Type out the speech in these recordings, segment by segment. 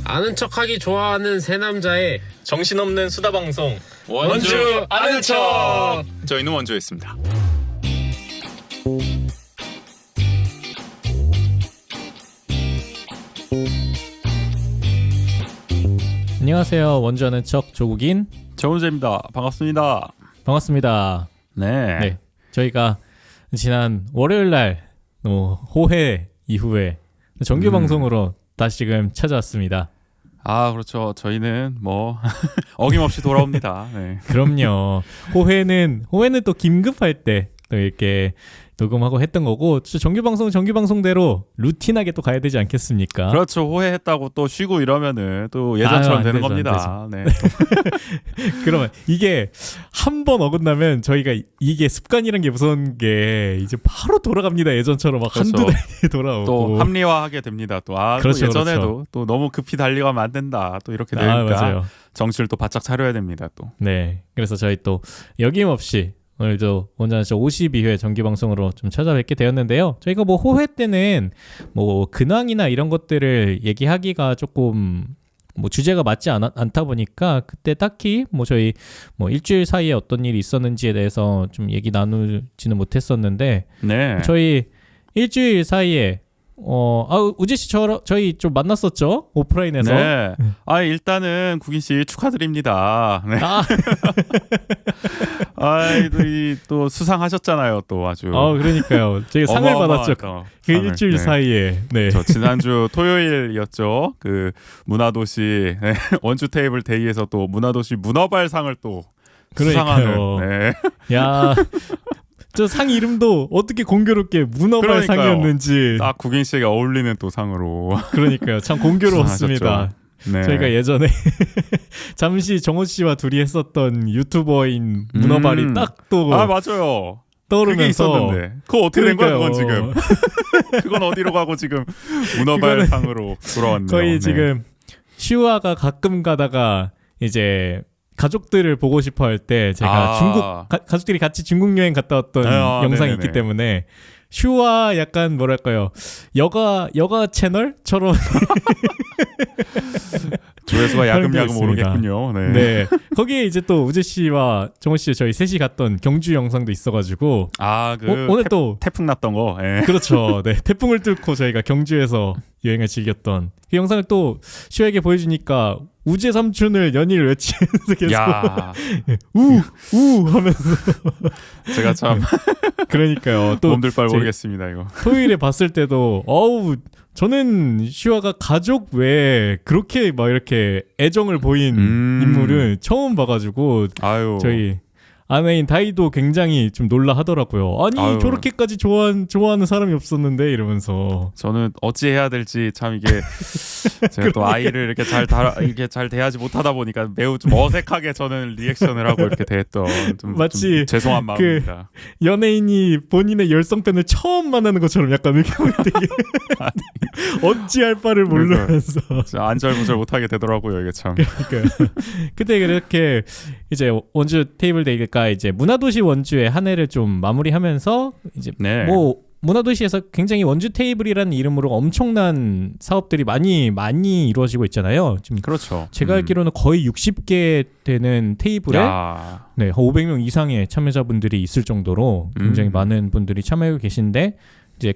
아는 척하기 좋아하는 세 남자의 정신없는 수다 방송 원주 아는 척. 저희는 원주였습니다. 안녕하세요. 원주 아는 척 조국인 정우재입니다. 반갑습니다. 반갑습니다. 네. 저희가 지난 월요일 날 호회 이후에 정규 방송으로 다시금 찾아왔습니다. 아 그렇죠. 저희는 뭐 어김없이 돌아옵니다. 네. 그럼요. 호회는 또 긴급할 때 또 이렇게 녹음하고 했던 거고, 정규 방송대로 루틴하게 또 가야 되지 않겠습니까? 그렇죠. 호해했다고 또 쉬고 이러면은 또 예전처럼 되는 되죠, 겁니다. 네. 그러면 이게 한 번 어긋나면 저희가 이게 습관이란 게 무서운 게 이제 바로 돌아갑니다. 예전처럼 막 그렇죠. 한두 달이 돌아오고 또 합리화하게 됩니다. 또 그렇죠, 또 예전에도 그렇죠. 또 너무 급히 달려가면 안 된다. 또 이렇게 되니까 맞아요. 정신을 또 바짝 차려야 됩니다. 또. 네. 그래서 저희 또 여김없이 오늘도 원자는 52회 정기 방송으로 좀 찾아뵙게 되었는데요. 저희가 뭐 호회 때는 뭐 근황이나 이런 것들을 얘기하기가 조금 뭐 주제가 맞지 않다 보니까 그때 딱히 뭐 저희 뭐 일주일 사이에 어떤 일이 있었는지에 대해서 좀 얘기 나누지는 못했었는데, 네. 저희 일주일 사이에 우재 씨 저희 좀 만났었죠? 오프라인에서. 네. 일단은 국인 씨 축하드립니다. 네. 또 수상하셨잖아요. 또 아주. 그러니까요. 저희가 상을 받았죠. 그 상을. 일주일 네. 사이에. 네. 저 지난주 토요일이었죠. 그 문화도시 원주 테이블 데이에서 또 문화도시 문어발상을 또 수상하는. 네. 야, 저 상 이름도 어떻게 공교롭게 문어발상이었는지. 딱 국인 씨에게 어울리는 또 상으로. 그러니까요. 참 공교로웠습니다. 네. 저희가 예전에 잠시 정호 씨와 둘이 했었던 유튜버인 문어발이 딱 또 맞아요. 떠오르면서. 그거 어떻게 된 거야, 그러니까요. 그건 지금? 그건 어디로 가고 지금 문어발상으로 돌아왔네요. 거의 네. 지금 슈아가 가끔 가다가 이제 가족들을 보고 싶어 할 때 제가 중국 가족들이 같이 중국 여행 갔다 왔던 영상이 네네네. 있기 때문에 슈아 약간 뭐랄까요, 여가 채널처럼 조회수가 야금야금 있습니다. 오르겠군요. 네. 네. 거기에 이제 또 우재 씨와 정호 씨 저희 셋이 갔던 경주 영상도 있어가지고 오늘 또 태풍 났던 거. 예. 그렇죠. 네. 태풍을 뚫고 저희가 경주에서 여행을 즐겼던 그 영상을 또 슈아에게 보여주니까 우재 삼촌을 연일 외치면서 계속 우 하면서 제가 참 그러니까요. 또 몸둘 바를 모르겠습니다. 이거. 토요일에 봤을 때도 저는 슈아가 가족 외에 그렇게 막 이렇게 애정을 보인 인물을 처음 봐가지고 아유. 저희 아내인 다이도 굉장히 좀 놀라 하더라고요. 아니 저렇게까지 좋아하는 사람이 없었는데 이러면서. 저는 어찌 해야 될지 참 이게 제가 또 아이를 이렇게 잘 대하지 못하다 보니까 매우 좀 어색하게 저는 리액션을 하고 이렇게 대했던 마치 좀 죄송한 마음입니다. 연예인이 본인의 열성팬을 처음 만나는 것처럼 약간 의견이 되게 어찌할 바를 모르면서 안절부절 못하게 되더라고요. 이게 참. 그러니까요. 그때 그렇게 이제 원주 테이블 데이가 이제 문화도시 원주의 한 해를 좀 마무리하면서 이제 네. 뭐 문화도시에서 굉장히 원주 테이블이라는 이름으로 엄청난 사업들이 많이 이루어지고 있잖아요. 지금 그렇죠. 제가 알기로는 거의 60개 되는 테이블에 네, 500명 이상의 참여자분들이 있을 정도로 굉장히 많은 분들이 참여하고 계신데, 이제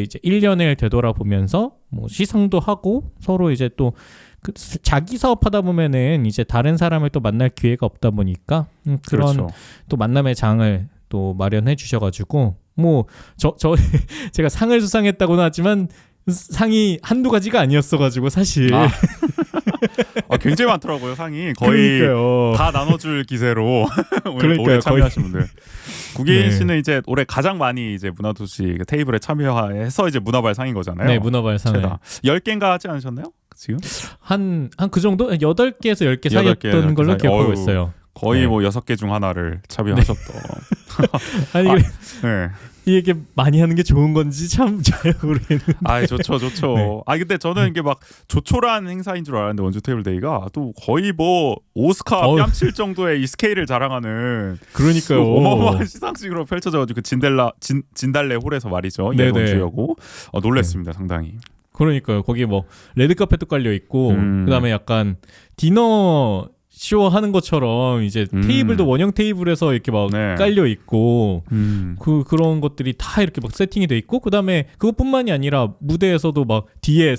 이제 1년을 되돌아보면서 뭐 시상도 하고 서로 이제 또 자기 사업하다 보면은 이제 다른 사람을 또 만날 기회가 없다 보니까 그런 그렇죠. 또 만남의 장을 또 마련해 주셔가지고 뭐 제가 상을 수상했다고는 하지만 상이 한두 가지가 아니었어가지고 사실 굉장히 많더라고요. 상이 거의 그러니까요. 다 나눠줄 기세로 그러니까요. 올해 참여하신 분들. 국인 네. 씨는 이제 올해 가장 많이 이제 문화도시 테이블에 참여해서 이제 문화발상인 거잖아요. 네, 문어발상을 10개인가 하지 않으셨나요? 지금? 한 그 정도? 8개에서 10개 8개, 사이였던 걸로 10개 기억하고 어휴. 있어요. 거의 네. 뭐 6개 중 하나를 참여하셨던. 아니 네. 이게 많이 하는 게 좋은 건지 참 잘 모르겠는데. 좋죠. 네. 근데 저는 이게 막 조촐한 행사인 줄 알았는데 원주 테이블 데이가 또 거의 뭐 오스카 뺨칠 정도의 이 스케일을 자랑하는 그러니까요. 어마어마한 시상식으로 펼쳐져가지고 그 진달래 홀에서 말이죠. 네네. 원주여고 놀랬습니다. 상당히. 그러니까요. 거기 뭐 레드카펫도 깔려 있고 그다음에 약간 디너 쇼 하는 것처럼 이제 테이블도 원형 테이블에서 이렇게 막 네. 깔려 있고 그런 것들이 다 이렇게 막 세팅이 돼 있고 그다음에 그것뿐만이 아니라 무대에서도 막 뒤에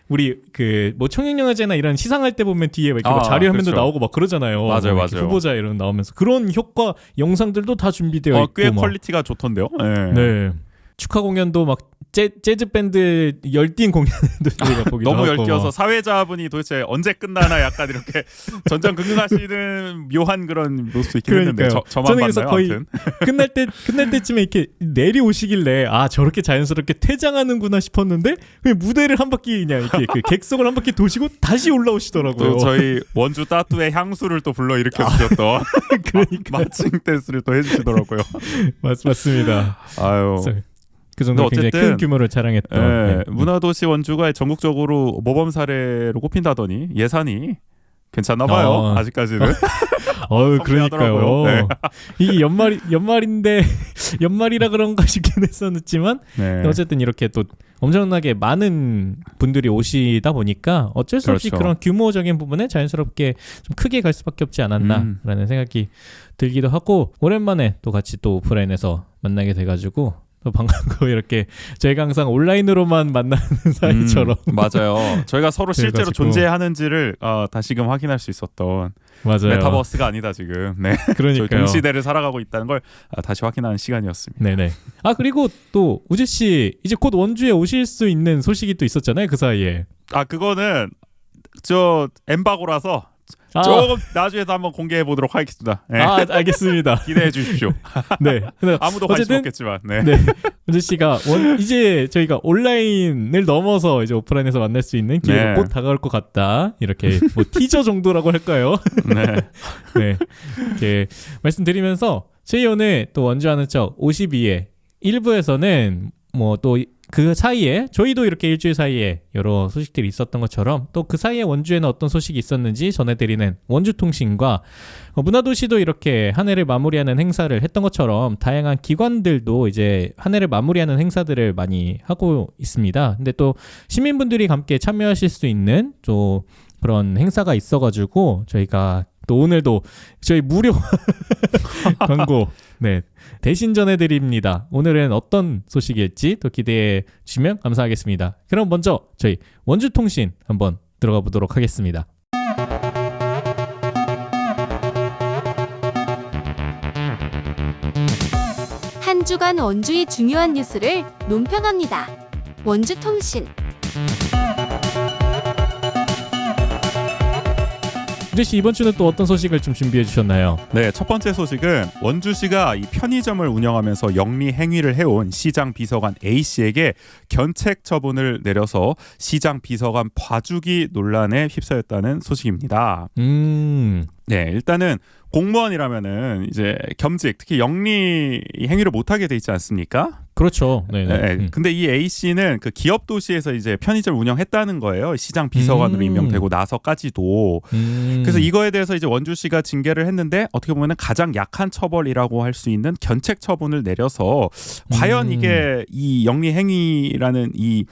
우리 그 뭐 청년영화제나 이런 시상할 때 보면 뒤에 막 이렇게 막 자료 화면도 그렇죠. 나오고 막 그러잖아요. 맞아요, 뭐 이렇게 맞아요. 후보자 이런 나오면서 그런 효과 영상들도 다 준비되어 있고 꽤 막. 퀄리티가 좋던데요. 네. 네. 축하 공연도 막 재즈 밴드 열띤 공연도 저희가 보기도 너무 하고 열기어서 막. 사회자분이 도대체 언제 끝나나 약간 이렇게 전전긍긍하시는 묘한 그런 모습도 있긴 했는데 저만 저는 그래서 봤나요? 거의 아무튼 끝날 때쯤에 이렇게 내려오시길래 아 저렇게 자연스럽게 퇴장하는구나 싶었는데 그냥 무대를 한 바퀴 그냥 이렇게 그 객석을 한 바퀴 도시고 다시 올라오시더라고요. 또 저희 원주 따뚜의 향수를 또 불러 일으켜 주셨던 그러니까 마칭 댄스를 또 해주시더라고요. 맞습니다. 아유. 그 정도 굉장히 어쨌든, 큰 규모를 자랑했던 네, 문화도시 원주가 전국적으로 모범 사례로 꼽힌다더니 예산이 괜찮나 봐요. 아직까지는. 그러니까요. 네. 이게 연말인데 연말이라 그런가 싶긴 했었지만 네. 어쨌든 이렇게 또 엄청나게 많은 분들이 오시다 보니까 어쩔 수 없이 그렇죠. 그런 규모적인 부분에 자연스럽게 좀 크게 갈 수밖에 없지 않았나라는 생각이 들기도 하고 오랜만에 또 같이 또 오프라인에서 만나게 돼가지고 또 반갑고 이렇게 저희가 항상 온라인으로만 만나는 사이처럼 맞아요. 저희가 서로 실제로 그래가지고. 존재하는지를 다시금 확인할 수 있었던 맞아요. 메타버스가 아니다 지금. 네. 저희 그러니까요. 동시대를 살아가고 있다는 걸 다시 확인하는 시간이었습니다. 네네. 아 그리고 또 우재 씨 이제 곧 원주에 오실 수 있는 소식이 또 있었잖아요 그 사이에. 그거는 저 엠바고라서 조금 나중에도 한번 공개해 보도록 하겠습니다. 네. 알겠습니다. 기대해 주십시오. 네. 아무도 관심 어쨌든, 없겠지만. 네. 네. 우재 씨가 이제 저희가 온라인을 넘어서 이제 오프라인에서 만날 수 있는 기회가 네. 곧 다가올 것 같다. 이렇게 뭐 티저 정도라고 할까요? 네. 네. 이렇게 말씀드리면서 저희 오늘 또 원주 아는 척 52회 1부에서는 뭐 또 그 사이에 저희도 이렇게 일주일 사이에 여러 소식들이 있었던 것처럼 또 그 사이에 원주에는 어떤 소식이 있었는지 전해드리는 원주통신과 문화도시도 이렇게 한 해를 마무리하는 행사를 했던 것처럼 다양한 기관들도 이제 한 해를 마무리하는 행사들을 많이 하고 있습니다. 근데 또 시민분들이 함께 참여하실 수 있는 또 그런 행사가 있어가지고 저희가 또 오늘도 저희 무료 광고 네 대신 전해드립니다. 오늘은 어떤 소식일지 또 기대해 주시면 감사하겠습니다. 그럼 먼저 저희 원주통신 한번 들어가 보도록 하겠습니다. 한 주간 원주의 중요한 뉴스를 논평합니다. 원주통신. 우재 씨 이번 주는 또 어떤 소식을 좀 준비해 주셨나요? 네, 첫 번째 소식은 원주시가 이 편의점을 운영하면서 영리 행위를 해온 시장 비서관 A 씨에게 견책 처분을 내려서 시장 비서관 봐주기 논란에 휩싸였다는 소식입니다. 네, 일단은 공무원이라면은 이제 겸직, 특히 영리 행위를 못하게 돼 있지 않습니까? 그렇죠. 네. 근데 이 A 씨는 그 기업 도시에서 이제 편의점 운영했다는 거예요. 시장 비서관으로 임명되고 나서까지도. 그래서 이거에 대해서 이제 원주시가 징계를 했는데 어떻게 보면은 가장 약한 처벌이라고 할 수 있는 견책 처분을 내려서 과연 이게 이 영리 행위라는 이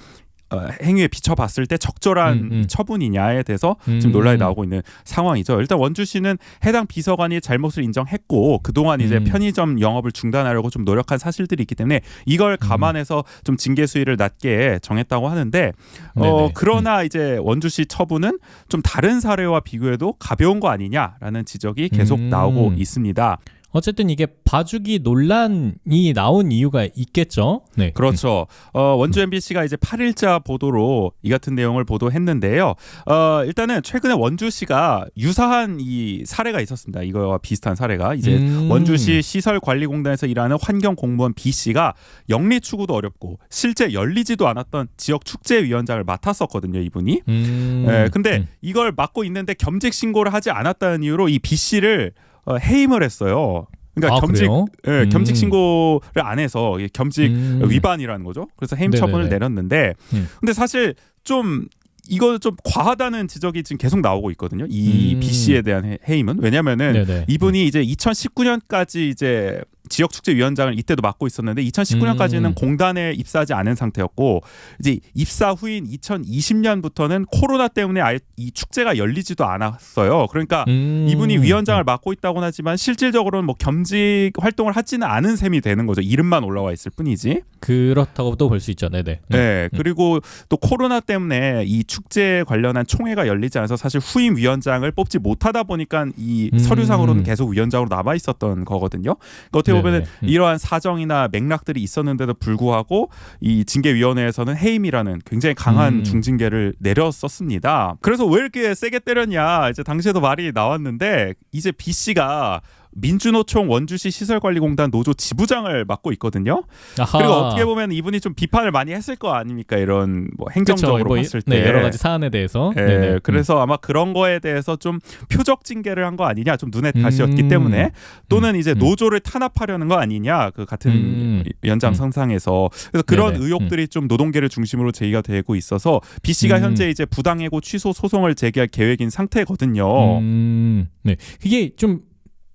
행위에 비춰봤을 때 적절한 처분이냐에 대해서 지금 논란이 나오고 있는 상황이죠. 일단 원주시는 해당 비서관이 잘못을 인정했고 그동안 이제 편의점 영업을 중단하려고 좀 노력한 사실들이 있기 때문에 이걸 감안해서 좀 징계 수위를 낮게 정했다고 하는데 그러나 이제 원주시 처분은 좀 다른 사례와 비교해도 가벼운 거 아니냐라는 지적이 계속 나오고 있습니다. 어쨌든 이게 봐주기 논란이 나온 이유가 있겠죠. 네. 그렇죠. 원주 MBC가 이제 8일자 보도로 이 같은 내용을 보도했는데요. 일단은 최근에 원주시가 유사한 이 사례가 있었습니다. 이거와 비슷한 사례가 이제 원주시 시설관리공단에서 일하는 환경공무원 B 씨가 영리 추구도 어렵고 실제 열리지도 않았던 지역 축제위원장을 맡았었거든요. 이분이. 근데 이걸 맡고 있는데 겸직 신고를 하지 않았다는 이유로 이 B 씨를 해임을 했어요. 그러니까 겸직 신고를 안 해서 겸직 위반이라는 거죠. 그래서 해임 처분을 내렸는데, 근데 사실 좀 이거 좀 과하다는 지적이 지금 계속 나오고 있거든요. 이 B 씨에 대한 해임은 왜냐면은 이분이 이제 2019년까지 이제 지역축제위원장을 이때도 맡고 있었는데 2019년까지는 음. 공단에 입사하지 않은 상태였고 이제 입사 후인 2020년부터는 코로나 때문에 아예 이 축제가 열리지도 않았어요. 그러니까 이분이 위원장을 맡고 있다고는 하지만 실질적으로는 뭐 겸직 활동을 하지는 않은 셈이 되는 거죠. 이름만 올라와 있을 뿐이지. 그렇다고 또 볼 수 있죠. 네네. 네. 그리고 또 코로나 때문에 이 축제 관련한 총회가 열리지 않아서 사실 후임 위원장을 뽑지 못하다 보니까 이 서류상으로는 계속 위원장으로 남아 있었던 거거든요. 그러니까 어떻게 보면 이러한 사정이나 맥락들이 있었는데도 불구하고 이 징계위원회에서는 해임이라는 굉장히 강한 중징계를 내렸었습니다. 그래서 왜 이렇게 세게 때렸냐? 이제 당시에도 말이 나왔는데 이제 B 씨가 민주노총 원주시 시설관리공단 노조 지부장을 맡고 있거든요. 아하. 그리고 어떻게 보면 이분이 좀 비판을 많이 했을 거 아닙니까? 이런 뭐 행정적으로 그쵸, 봤을 때 네, 여러 가지 사안에 대해서. 네, 네네. 그래서 아마 그런 거에 대해서 좀 표적 징계를 한 거 아니냐, 좀 눈에 다시였기 때문에 또는 이제 노조를 탄압하려는 거 아니냐, 그 같은 위원장 상상에서 그래서 그런 네네. 의혹들이 좀 노동계를 중심으로 제기가 되고 있어서 B 씨가 현재 이제 부당해고 취소 소송을 제기할 계획인 상태거든요. 네, 이게 좀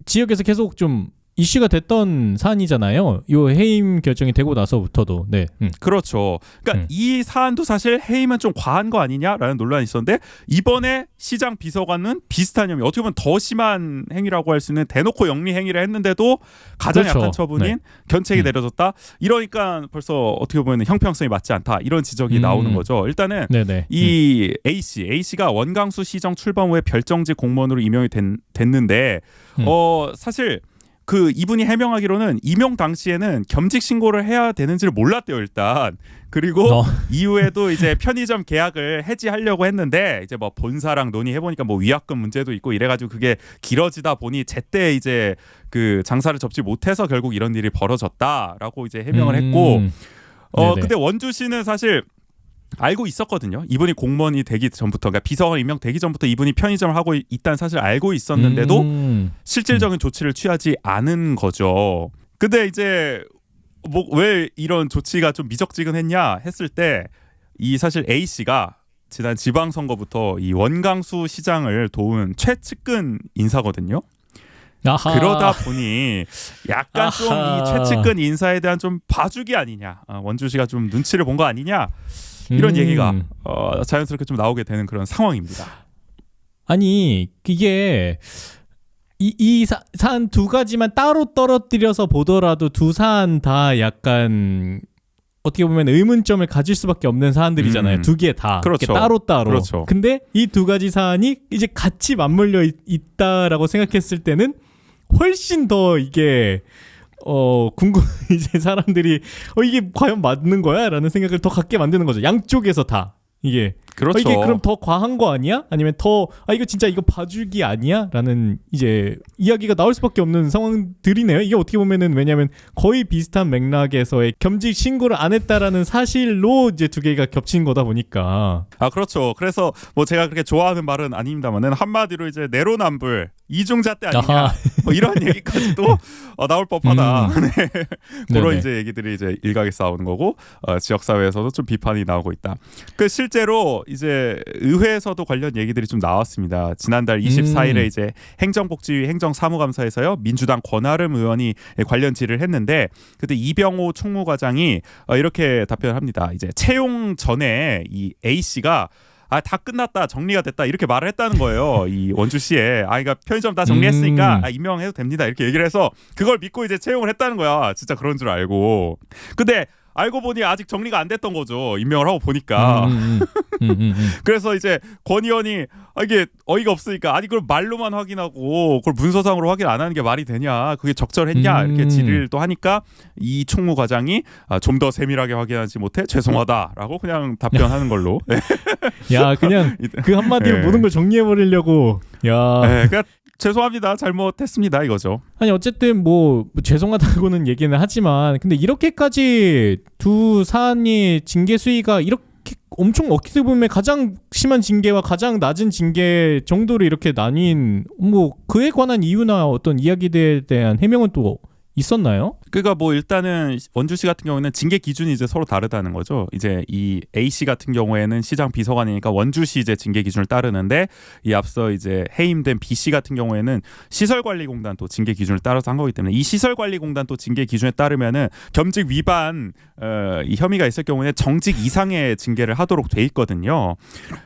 지역에서 계속 좀 이슈가 됐던 사안이잖아요. 이 해임 결정이 되고 나서부터도. 네. 그렇죠. 그러니까 이 사안도 사실 해임은 좀 과한 거 아니냐라는 논란이 있었는데 이번에 시장 비서관은 비슷한 혐의, 어떻게 보면 더 심한 행위라고 할 수 있는 대놓고 영리 행위를 했는데도 가장 그렇죠. 약한 처분인 네. 견책이 내려졌다. 이러니까 벌써 어떻게 보면 형평성이 맞지 않다. 이런 지적이 나오는 거죠. 일단은 네네. 이 A씨가 원광수 시정 출범 후에 별정직 공무원으로 임용이 됐는데 사실 그 이분이 해명하기로는 임용 당시에는 겸직 신고를 해야 되는지를 몰랐대요, 일단. 그리고 이후에도 이제 편의점 계약을 해지하려고 했는데 이제 뭐 본사랑 논의해 보니까 뭐 위약금 문제도 있고 이래가지고 그게 길어지다 보니 제때 이제 그 장사를 접지 못해서 결국 이런 일이 벌어졌다라고 이제 해명을 했고 근데 원주시는 사실 알고 있었거든요. 이분이 공무원이 되기 전부터, 그러니까 비서관 임명되기 전부터 이분이 편의점을 하고 있다는 사실을 알고 있었는데도 실질적인 조치를 취하지 않은 거죠. 근데 이제 뭐 왜 이런 조치가 좀 미적지근했냐 했을 때 이 사실 A 씨가 지난 지방선거부터 이 원광수 시장을 도운 최측근 인사거든요. 아하. 그러다 보니 약간 좀 이 최측근 인사에 대한 좀 봐주기 아니냐, 원주시가 좀 눈치를 본 거 아니냐, 이런 얘기가 자연스럽게 좀 나오게 되는 그런 상황입니다. 아니 이게 이 사안 두 가지만 따로 떨어뜨려서 보더라도 두 사안 다 약간 어떻게 보면 의문점을 가질 수밖에 없는 사안들이잖아요. 두 개 다. 그렇죠. 따로따로. 그렇죠. 근데 이 두 가지 사안이 이제 같이 맞물려 있다라고 생각했을 때는 훨씬 더 이게 이제 사람들이 이게 과연 맞는 거야? 라는 생각을 더 갖게 만드는 거죠. 양쪽에서 다. 이게 그렇죠. 이게 그럼 더 과한 거 아니야? 아니면 더 이거 진짜 이거 봐주기 아니야? 라는 이제 이야기가 나올 수밖에 없는 상황들이네요. 이게 어떻게 보면은, 왜냐하면 거의 비슷한 맥락에서의 겸직 신고를 안 했다라는 사실로 이제 두 개가 겹친 거다 보니까. 그렇죠. 그래서 뭐 제가 그렇게 좋아하는 말은 아닙니다만은 한마디로 이제 내로남불 이중잣대 아니냐, 뭐 이런 얘기까지도 나올 법하다. 네. 그런 네네. 이제 얘기들이 이제 일각에서 나오는 거고, 지역 사회에서도 좀 비판이 나오고 있다. 그 실제로 이제 의회에서도 관련 얘기들이 좀 나왔습니다. 지난달 24일에 이제 행정복지위 행정사무감사에서요, 민주당 권아름 의원이 관련 질의를 했는데 그때 이병호 총무과장이 이렇게 답변을 합니다. 이제 채용 전에 이 A 씨가 다 끝났다, 정리가 됐다, 이렇게 말을 했다는 거예요. 이 원주시에. 그러니까 편의점 다 정리했으니까 임명해도 됩니다, 이렇게 얘기를 해서 그걸 믿고 이제 채용을 했다는 거야. 진짜 그런 줄 알고. 근데 알고 보니 아직 정리가 안 됐던 거죠. 임명을 하고 보니까. 그래서 이제 권 의원이 이게 어이가 없으니까, 아니 그걸 말로만 확인하고 그걸 문서상으로 확인 안 하는 게 말이 되냐, 그게 적절했냐, 이렇게 질의를 또 하니까 이 총무과장이 좀 더 세밀하게 확인하지 못해 죄송하다라고 그냥 답변하는 걸로. 야, 그냥 그 한마디로 네. 모든 걸 정리해 버리려고. 야. 네, 그러니까 죄송합니다, 잘못했습니다, 이거죠. 아니 어쨌든 뭐 죄송하다고는 얘기는 하지만, 근데 이렇게까지 두 사안이 징계 수위가 이렇게 엄청 어떻게 보면 가장 심한 징계와 가장 낮은 징계 정도로 이렇게 나뉜, 뭐 그에 관한 이유나 어떤 이야기들에 대한 해명은 또 있었나요? 그러니까 뭐 일단은 원주시 같은 경우에는 징계 기준이 이제 서로 다르다는 거죠. 이제 이 A씨 같은 경우에는 시장 비서관이니까 원주시 이제 징계 기준을 따르는데 이 앞서 이제 해임된 B씨 같은 경우에는 시설관리공단 또 징계 기준을 따라서 한 거기 때문에 이 시설관리공단 또 징계 기준에 따르면은 겸직 위반 이 혐의가 있을 경우에 정직 이상의 징계를 하도록 돼 있거든요.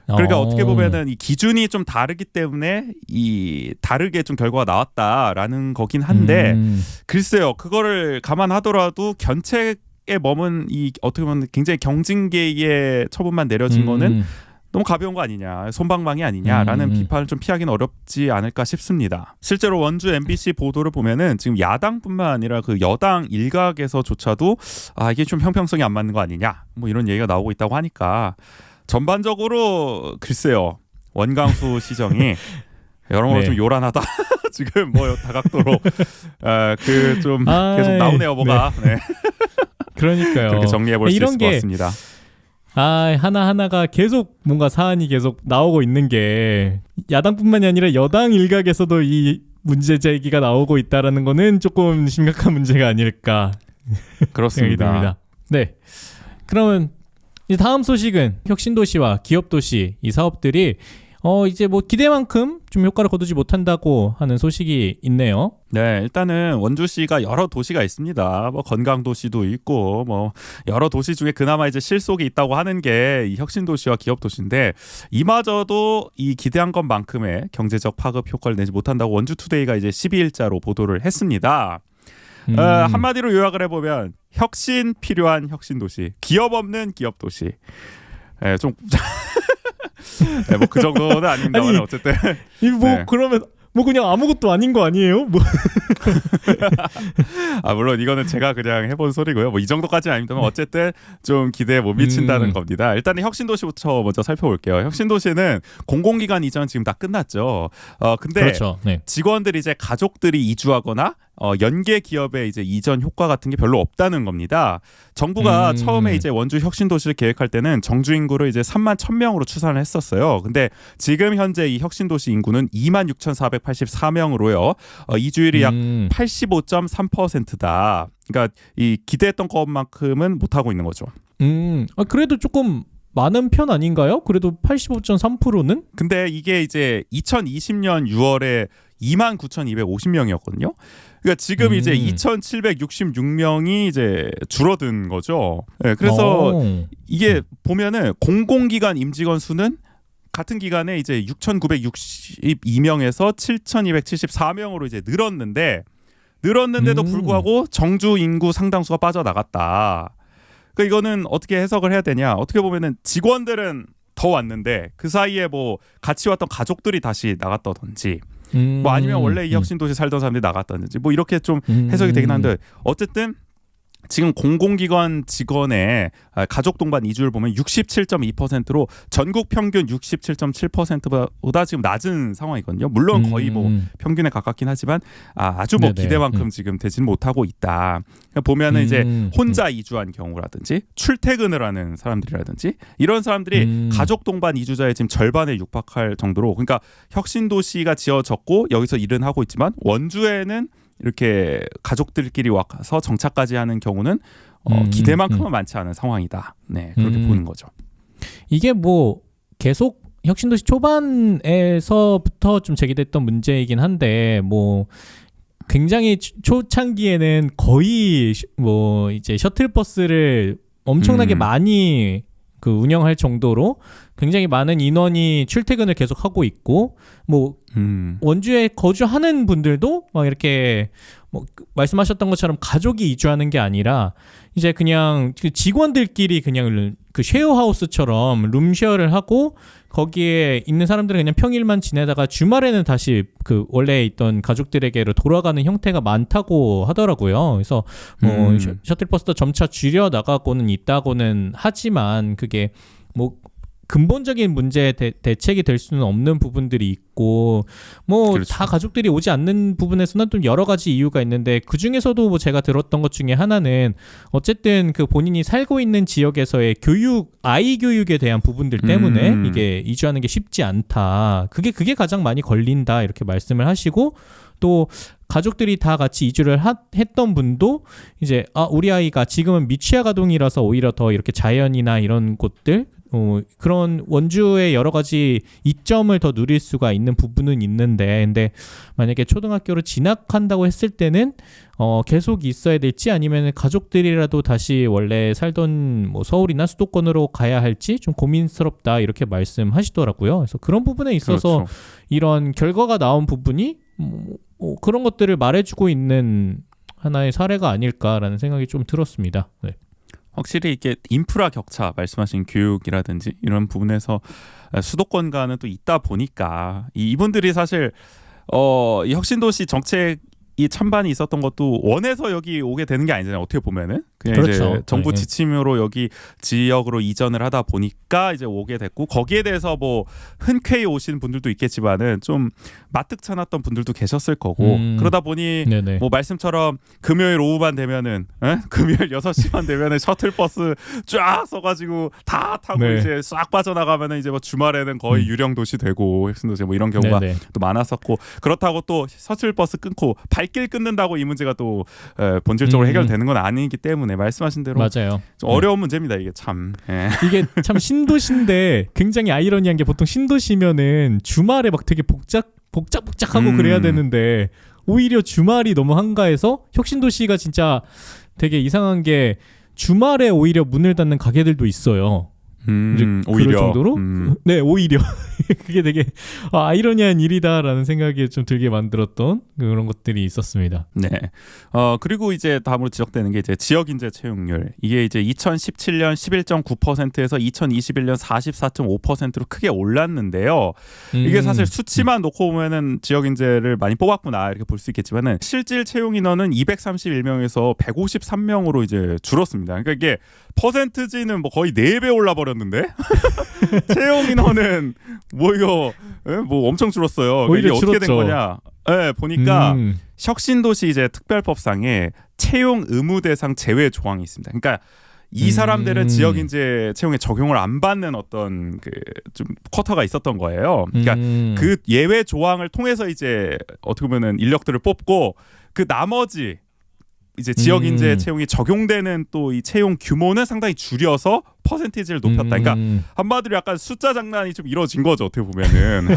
그러니까 어떻게 보면은 이 기준이 좀 다르기 때문에 이 다르게 좀 결과가 나왔다라는 거긴 한데 글쎄요, 그거를 감안하더라도 견책에 머문 이 어떻게 보면 굉장히 경징계의 처분만 내려진 거는 너무 가벼운 거 아니냐, 솜방망이 아니냐라는 비판을 좀 피하기는 어렵지 않을까 싶습니다. 실제로 원주 MBC 보도를 보면은 지금 야당뿐만 아니라 그 여당 일각에서조차도 이게 좀 형평성이 안 맞는 거 아니냐, 뭐 이런 얘기가 나오고 있다고 하니까 전반적으로 글쎄요, 원광수 시정이 여러모로 좀 요란하다. 지금 뭐 다각도로 그 좀 계속 나오네요, 뭐가. 네. 그러니까요. 그렇게 정리해 볼 수 있을 것 같습니다. 하나하나가 계속 뭔가 사안이 계속 나오고 있는 게 야당뿐만이 아니라 여당 일각에서도 이 문제 제기가 나오고 있다라는 거는 조금 심각한 문제가 아닐까. 그렇습니다. 네. 그러면 이제 다음 소식은 혁신도시와 기업도시 이 사업들이 이제 뭐 기대만큼 좀 효과를 거두지 못한다고 하는 소식이 있네요. 네, 일단은 원주시가 여러 도시가 있습니다. 뭐 건강도시도 있고 뭐 여러 도시 중에 그나마 이제 실속이 있다고 하는 게 이 혁신도시와 기업도시인데 이마저도 이 기대한 것만큼의 경제적 파급 효과를 내지 못한다고 원주투데이가 이제 12일자로 보도를 했습니다. 한마디로 요약을 해보면 혁신 필요한 혁신도시, 기업 없는 기업도시. 네, 좀 네, 뭐 그 정도는 아닙니다만 어쨌든 네. 그러면 뭐 그냥 아무것도 아닌 거 아니에요? 뭐. 물론 이거는 제가 그냥 해본 소리고요. 뭐 이 정도까지는 아닙니다만 어쨌든 좀 기대에 못 미친다는 겁니다. 일단은 혁신도시부터 먼저 살펴볼게요. 혁신도시는 공공기관 이전 지금 다 끝났죠. 근데 그렇죠. 네. 직원들이 이제 가족들이 이주하거나 연계 기업의 이제 이전 효과 같은 게 별로 없다는 겁니다. 정부가 처음에 이제 원주 혁신도시를 계획할 때는 정주 인구를 이제 3만 1,000명으로 추산을 했었어요. 근데 지금 현재 이 혁신도시 인구는 26,484명으로요. 이주율이 약 85.3%다. 그러니까 이 기대했던 것만큼은 못 하고 있는 거죠. 그래도 조금 많은 편 아닌가요? 그래도 85.3%는? 근데 이게 이제 2020년 6월에 29,250명이었거든요. 그러니까 지금 이제 2,766명이 이제 줄어든 거죠. 네, 그래서 이게 보면은 공공기관 임직원 수는 같은 기간에 이제 6,962명에서 7,274명으로 이제 늘었는데도 불구하고 정주 인구 상당수가 빠져나갔다. 그러니까 이거는 어떻게 해석을 해야 되냐? 어떻게 보면은 직원들은 더 왔는데 그 사이에 뭐 같이 왔던 가족들이 다시 나갔다든지 뭐 아니면 원래 이 혁신도시 살던 사람들이 나갔다든지 뭐 이렇게 좀 해석이 되긴 한데 어쨌든 지금 공공기관 직원의 가족 동반 이주를 보면 67.2%로 전국 평균 67.7%보다 지금 낮은 상황이거든요. 물론 거의 뭐 평균에 가깝긴 하지만 아주 뭐 기대만큼 지금 되지는 못하고 있다. 보면은 이제 혼자 이주한 경우라든지 출퇴근을 하는 사람들이라든지 이런 사람들이 가족 동반 이주자의 지금 절반에 육박할 정도로, 그러니까 혁신도시가 지어졌고 여기서 일은 하고 있지만 원주에는 이렇게 가족들끼리 와서 정착까지 하는 경우는 기대만큼은 많지 않은 상황이다. 네, 그렇게 보는 거죠. 이게 뭐 계속 혁신도시 초반에서부터 좀 제기됐던 문제이긴 한데 뭐 굉장히 초창기에는 거의 뭐 이제 셔틀버스를 엄청나게 많이 그 운영할 정도로 굉장히 많은 인원이 출퇴근을 계속 하고 있고 뭐 원주에 거주하는 분들도 막 이렇게 뭐 말씀하셨던 것처럼 가족이 이주하는 게 아니라 이제 그냥 직원들끼리 그냥 그 쉐어하우스처럼 룸쉐어를 하고 거기에 있는 사람들은 그냥 평일만 지내다가 주말에는 다시 그 원래 있던 가족들에게로 돌아가는 형태가 많다고 하더라고요. 그래서 뭐 셔틀버스도 점차 줄여 나가고는 있다고는 하지만 그게 뭐 근본적인 문제에 대책이 될 수는 없는 부분들이 있고 뭐 다 가족들이 오지 않는 부분에서는 좀 여러 가지 이유가 있는데 그 중에서도 뭐 제가 들었던 것 중에 하나는 어쨌든 그 본인이 살고 있는 지역에서의 아이 교육에 대한 부분들 때문에 이게 이주하는 게 쉽지 않다. 그게 가장 많이 걸린다 이렇게 말씀을 하시고 또 가족들이 다 같이 이주를 했던 분도 이제 우리 아이가 지금은 미취학 아동이라서 오히려 더 이렇게 자연이나 이런 곳들 그런 원주의 여러 가지 이점을 더 누릴 수가 있는 부분은 있는데, 근데 만약에 초등학교로 진학한다고 했을 때는 계속 있어야 될지 아니면 가족들이라도 다시 원래 살던 뭐 서울이나 수도권으로 가야 할지 좀 고민스럽다 이렇게 말씀하시더라고요. 그래서 그런 부분에 있어서 그렇죠. 이런 결과가 나온 부분이 그런 것들을 말해주고 있는 하나의 사례가 아닐까라는 생각이 좀 들었습니다. 네. 확실히 이게 인프라 격차 말씀하신 교육이라든지 이런 부분에서 수도권과는 또 있다 보니까 이분들이 사실 이 혁신도시 정책이 찬반이 있었던 것도 원해서 여기 오게 되는 게 아니잖아요. 어떻게 보면은 그냥 그렇죠. 이제 정부 네. 지침으로 여기 지역으로 이전을 하다 보니까 이제 오게 됐고, 거기에 대해서 뭐 흔쾌히 오신 분들도 있겠지만은 좀 마뜩찮았던 분들도 계셨을 거고, 그러다 보니 네네. 뭐 말씀처럼 금요일 오후만 되면은 금요일 6시만 되면은 셔틀버스 쫙 써가지고 다 타고 네. 이제 싹 빠져나가면은 이제 뭐 주말에는 거의 유령 도시 되고 혁신도시 뭐 이런 경우가 네네. 또 많았었고, 그렇다고 또 셔틀버스 끊고 발길 끊는다고 이 문제가 또 본질적으로 해결되는 건 아니기 때문에 말씀하신 대로 맞아요. 좀 어려운 문제입니다. 이게 참. 예. 이게 참 신도시인데 굉장히 아이러니한 게 보통 신도시면은 주말에 막 되게 복작복작하고 그래야 되는데 오히려 주말이 너무 한가해서 혁신도시가 진짜 되게 이상한 게 주말에 오히려 문을 닫는 가게들도 있어요. 이제 오히려 그럴 정도로 네, 오히려 그게 되게 아이러니한 일이다라는 생각이 좀 들게 만들었던 그런 것들이 있었습니다. 네. 그리고 이제 다음으로 지적되는 게 이제 지역 인재 채용률. 이게 이제 2017년 11.9%에서 2021년 44.5%로 크게 올랐는데요. 이게 사실 수치만 놓고 보면은 지역 인재를 많이 뽑았구나 이렇게 볼 수 있겠지만은 실질 채용 인원은 231명에서 153명으로 이제 줄었습니다. 그러니까 이게 퍼센트지는 뭐 거의 4배 올라 버렸는데 채용 인원은 뭐 이거 뭐 엄청 줄었어요. 오히려 이게 어떻게 된 줄었죠. 거냐? 네, 보니까 혁신도시 이제 특별법상에 채용 의무 대상 제외 조항이 있습니다. 그러니까 이 사람들은 지역 인재 채용에 적용을 안 받는 어떤 그 좀 쿼터가 있었던 거예요. 그러니까 그 예외 조항을 통해서 이제 어떻게 보면은 인력들을 뽑고 그 나머지 이제 지역 인재 채용이 적용되는 또 이 채용 규모는 상당히 줄여서 퍼센티지를 높였다. 그러니까 한마디로 약간 숫자 장난이 좀 이루어진 거죠. 어떻게 보면은